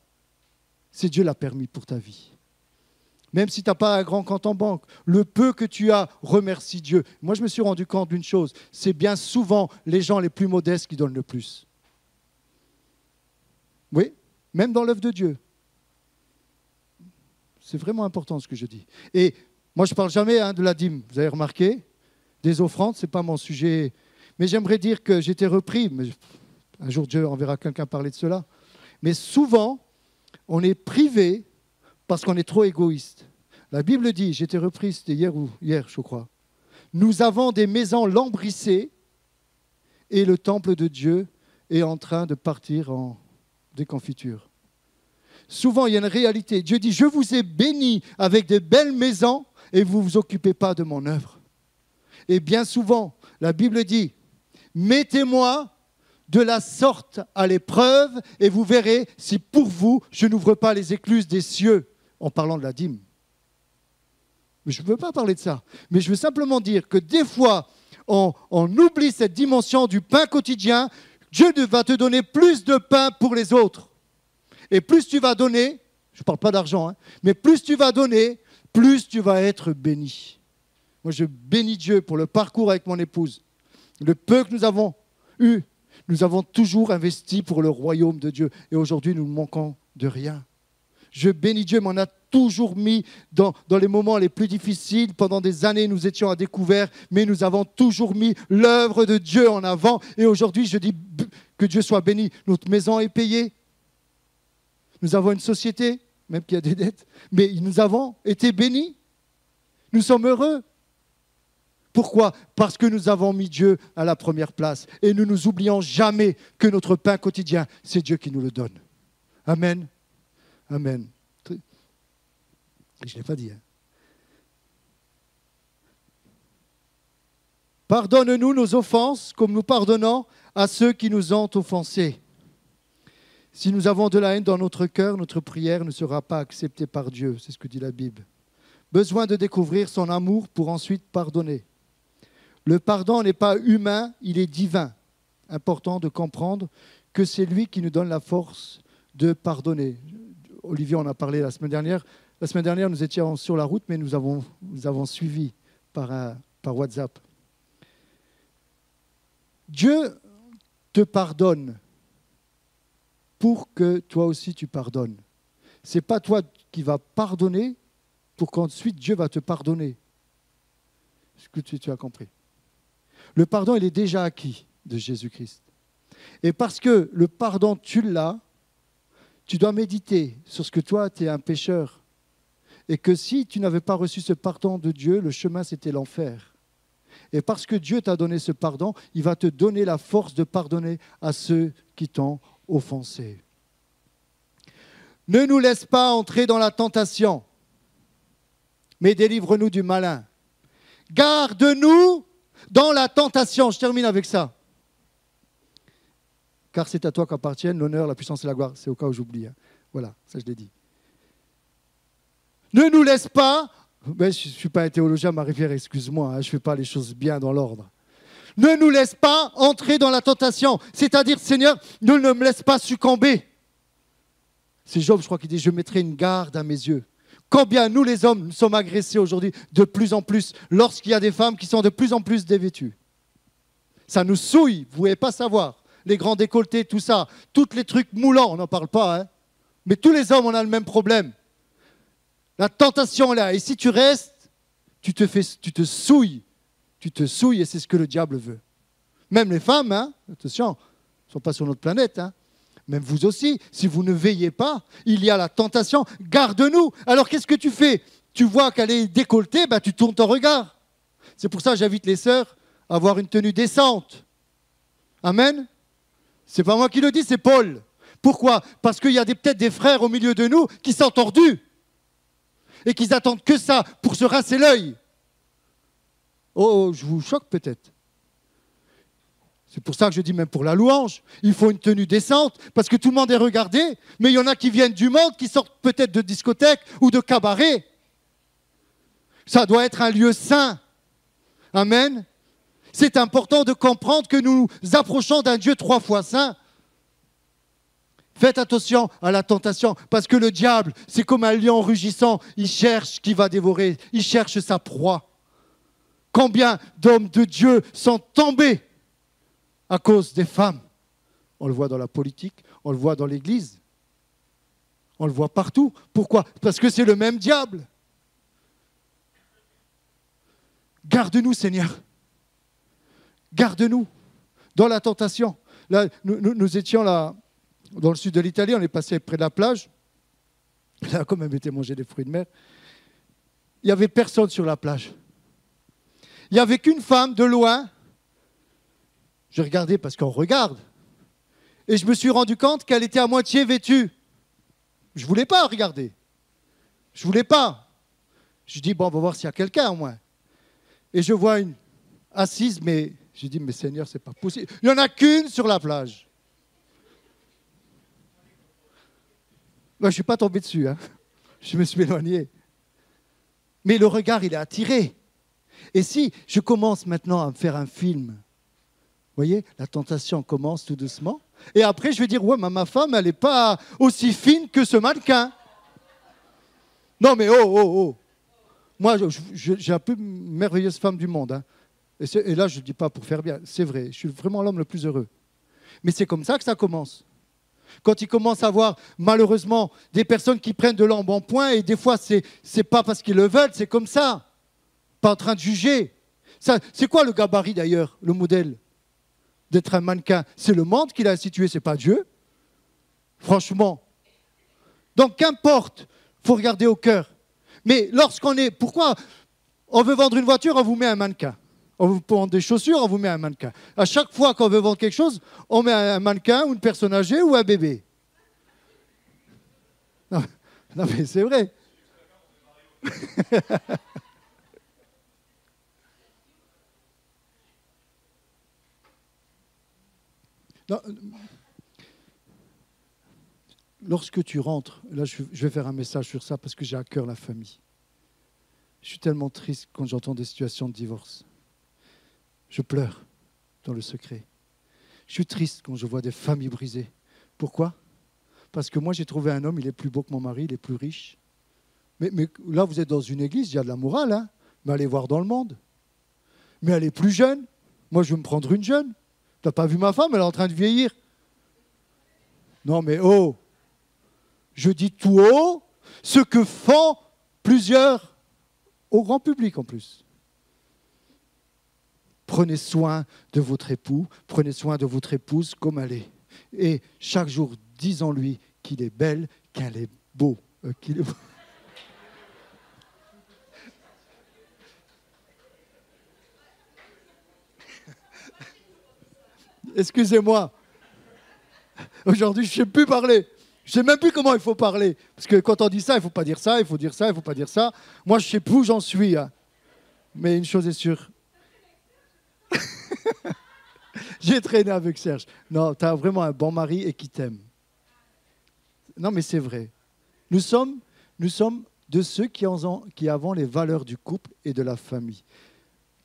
c'est Dieu l'a permis pour ta vie. Même si tu n'as pas un grand compte en banque, le peu que tu as, remercie Dieu. Moi, je me suis rendu compte d'une chose, c'est bien souvent les gens les plus modestes qui donnent le plus. Oui, même dans l'œuvre de Dieu. C'est vraiment important ce que je dis. Et moi, je ne parle jamais de la dîme, vous avez remarqué, des offrandes, ce n'est pas mon sujet. Mais j'aimerais dire que j'étais repris, mais un jour Dieu enverra quelqu'un parler de cela. Mais souvent, on est privé parce qu'on est trop égoïste. La Bible dit, j'étais repris, c'était hier je crois. Nous avons des maisons lambrissées et le temple de Dieu est en train de partir en déconfiture. Souvent, il y a une réalité. Dieu dit, je vous ai béni avec de belles maisons et vous ne vous occupez pas de mon œuvre. Et bien souvent, la Bible dit, mettez-moi de la sorte à l'épreuve et vous verrez si pour vous, je n'ouvre pas les écluses des cieux. En parlant de la dîme. Mais je ne veux pas parler de ça. Mais je veux simplement dire que des fois, on oublie cette dimension du pain quotidien. Dieu va te donner plus de pain pour les autres. Et plus tu vas donner, je ne parle pas d'argent, mais plus tu vas donner, plus tu vas être béni. Moi, je bénis Dieu pour le parcours avec mon épouse. Le peu que nous avons eu, nous avons toujours investi pour le royaume de Dieu. Et aujourd'hui, nous ne manquons de rien. Je bénis Dieu, mais on a toujours mis dans les moments les plus difficiles. Pendant des années, nous étions à découvert, mais nous avons toujours mis l'œuvre de Dieu en avant. Et aujourd'hui, je dis que Dieu soit béni. Notre maison est payée. Nous avons une société, même qu'il y a des dettes, mais nous avons été bénis. Nous sommes heureux. Pourquoi? Parce que nous avons mis Dieu à la première place. Et nous nous oublions jamais que notre pain quotidien, c'est Dieu qui nous le donne. Amen. Amen. Je ne l'ai pas dit. Pardonne-nous nos offenses comme nous pardonnons à ceux qui nous ont offensés. Si nous avons de la haine dans notre cœur, notre prière ne sera pas acceptée par Dieu. C'est ce que dit la Bible. besoin de découvrir son amour pour ensuite pardonner. Le pardon n'est pas humain, il est divin. Important de comprendre que c'est lui qui nous donne la force de pardonner. Olivier en a parlé la semaine dernière. La semaine dernière, nous étions sur la route, mais nous avons suivi par WhatsApp. Dieu te pardonne pour que toi aussi tu pardonnes. Ce n'est pas toi qui vas pardonner pour qu'ensuite Dieu va te pardonner. Est-ce que tu as compris? Le pardon, il est déjà acquis de Jésus-Christ. Et parce que le pardon, tu l'as, tu dois méditer sur ce que toi, tu es un pécheur. Et que si tu n'avais pas reçu ce pardon de Dieu, le chemin, c'était l'enfer. Et parce que Dieu t'a donné ce pardon, il va te donner la force de pardonner à ceux qui t'ont offensé. Ne nous laisse pas entrer dans la tentation, mais délivre-nous du malin. Garde-nous dans la tentation. Je termine avec ça. Car c'est à toi qu'appartiennent l'honneur, la puissance et la gloire. C'est au cas où j'oublie. Voilà, ça je l'ai dit. Ne nous laisse pas, je ne suis pas un théologien, Marie-Pierre, excuse-moi, je ne fais pas les choses bien dans l'ordre. Ne nous laisse pas entrer dans la tentation. C'est-à-dire, Seigneur, ne me laisse pas succomber. C'est Job, je crois, qui dit, je mettrai une garde à mes yeux. Combien nous, les hommes, nous sommes agressés aujourd'hui de plus en plus lorsqu'il y a des femmes qui sont de plus en plus dévêtues. Ça nous souille, vous ne pouvez pas savoir. Les grands décolletés, tout ça, tous les trucs moulants, on n'en parle pas. Hein. Mais tous les hommes, on a le même problème. La tentation est là. Et si tu restes, tu te souilles. Tu te souilles et c'est ce que le diable veut. Même les femmes, hein, attention, elles ne sont pas sur notre planète. Hein. Même vous aussi, si vous ne veillez pas, il y a la tentation. Garde-nous. Alors qu'est-ce que tu fais? Tu vois qu'elle est décolletée, tu tournes ton regard. C'est pour ça que j'invite les sœurs à avoir une tenue décente. Amen. C'est pas moi qui le dis, c'est Paul. Pourquoi? Parce qu'il y a peut-être des frères au milieu de nous qui sont tordus. Et qu'ils attendent que ça pour se rincer l'œil. Oh, je vous choque peut-être. C'est pour ça que je dis même pour la louange, il faut une tenue décente, parce que tout le monde est regardé, mais il y en a qui viennent du monde, qui sortent peut-être de discothèques ou de cabarets. Ça doit être un lieu saint. Amen. C'est important de comprendre que nous nous approchons d'un Dieu 3 fois saint. Faites attention à la tentation, parce que le diable, c'est comme un lion rugissant, il cherche qui va dévorer, il cherche sa proie. Combien d'hommes de Dieu sont tombés à cause des femmes? On le voit dans la politique, on le voit dans l'Église, on le voit partout. Pourquoi? Parce que c'est le même diable. Garde-nous, Seigneur. Garde-nous dans la tentation. Là, nous étions là. Dans le sud de l'Italie, on est passé près de la plage. On a quand même été manger des fruits de mer. Il n'y avait personne sur la plage. Il n'y avait qu'une femme de loin. Je regardais parce qu'on regarde. Et je me suis rendu compte qu'elle était à moitié vêtue. Je ne voulais pas regarder. Je ne voulais pas. Je dis, bon, on va voir s'il y a quelqu'un au moins. Et je vois une assise, mais je dis, mais Seigneur, ce n'est pas possible. Il n'y en a qu'une sur la plage. Je ne suis pas tombé dessus, hein. Je me suis éloigné. Mais le regard, il est attiré. Et si je commence maintenant à me faire un film, vous voyez, la tentation commence tout doucement. Et après, je vais dire, ouais, ma femme, elle n'est pas aussi fine que ce mannequin. Non, mais oh. Moi, j'ai la plus merveilleuse femme du monde. Hein. Et là, je ne dis pas pour faire bien, c'est vrai, je suis vraiment l'homme le plus heureux. Mais c'est comme ça que ça commence. Quand il commence à voir, malheureusement, des personnes qui prennent de l'embonpoint, et des fois, c'est pas parce qu'ils le veulent, c'est comme ça. Pas en train de juger. C'est quoi le gabarit d'ailleurs, le modèle d'être un mannequin? C'est le monde qui l'a institué, c'est pas Dieu. Franchement. Donc, qu'importe, il faut regarder au cœur. Mais lorsqu'on est... Pourquoi on veut vendre une voiture, on vous met un mannequin. On veut vendre des chaussures, on vous met un mannequin. À chaque fois qu'on veut vendre quelque chose, on met un mannequin ou une personne âgée ou un bébé. Non mais c'est vrai. Non, lorsque tu rentres, là je vais faire un message sur ça parce que j'ai à cœur la famille. Je suis tellement triste quand j'entends des situations de divorce. Je pleure dans le secret. Je suis triste quand je vois des familles brisées. Pourquoi ? Parce que moi, j'ai trouvé un homme, il est plus beau que mon mari, il est plus riche. Mais là, vous êtes dans une église, il y a de la morale, hein, mais allez voir dans le monde. Mais elle est plus jeune. Moi, je vais me prendre une jeune. Tu n'as pas vu ma femme, elle est en train de vieillir. Non, mais oh, je dis tout haut ce que font plusieurs au grand public en plus. Prenez soin de votre époux, prenez soin de votre épouse comme elle est. Et chaque jour, disons-lui qu'il est belle, qu'elle est beau. Qu'il est beau. Excusez-moi. Aujourd'hui, je ne sais plus parler. Je ne sais même plus comment il faut parler. Parce que quand on dit ça, il ne faut pas dire ça, il faut dire ça, il ne faut pas dire ça. Moi, je ne sais plus où j'en suis. Hein. Mais une chose est sûre. J'ai traîné avec Serge. Non, tu as vraiment un bon mari et qui t'aime. Non, mais c'est vrai. Nous sommes de ceux qui avons les valeurs du couple et de la famille,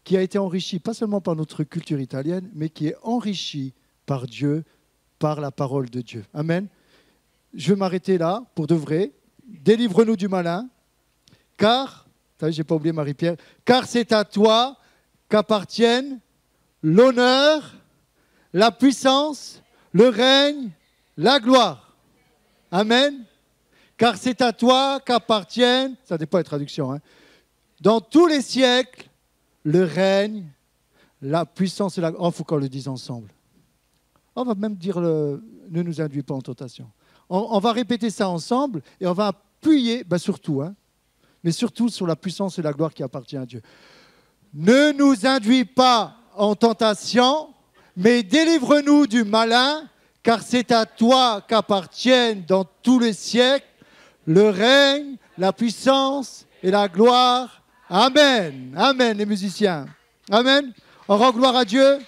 qui a été enrichi, pas seulement par notre culture italienne, mais qui est enrichi par Dieu, par la parole de Dieu. Amen. Je vais m'arrêter là, pour de vrai. Délivre-nous du malin, car, je n'ai pas oublié Marie-Pierre, car c'est à toi qu'appartiennent l'honneur, la puissance, le règne, la gloire. Amen. Car c'est à toi qu'appartiennent, ça dépend des traductions, hein, dans tous les siècles, le règne, la puissance et la gloire. Oh, il faut qu'on le dise ensemble. On va même dire, ne nous induis pas en tentation. On va répéter ça ensemble et on va appuyer, surtout, hein, mais surtout sur la puissance et la gloire qui appartient à Dieu. Ne nous induis pas en tentation, mais délivre-nous du malin, car c'est à toi qu'appartiennent dans tous les siècles le règne, la puissance et la gloire. Amen. Amen, les musiciens. Amen. On rend gloire à Dieu.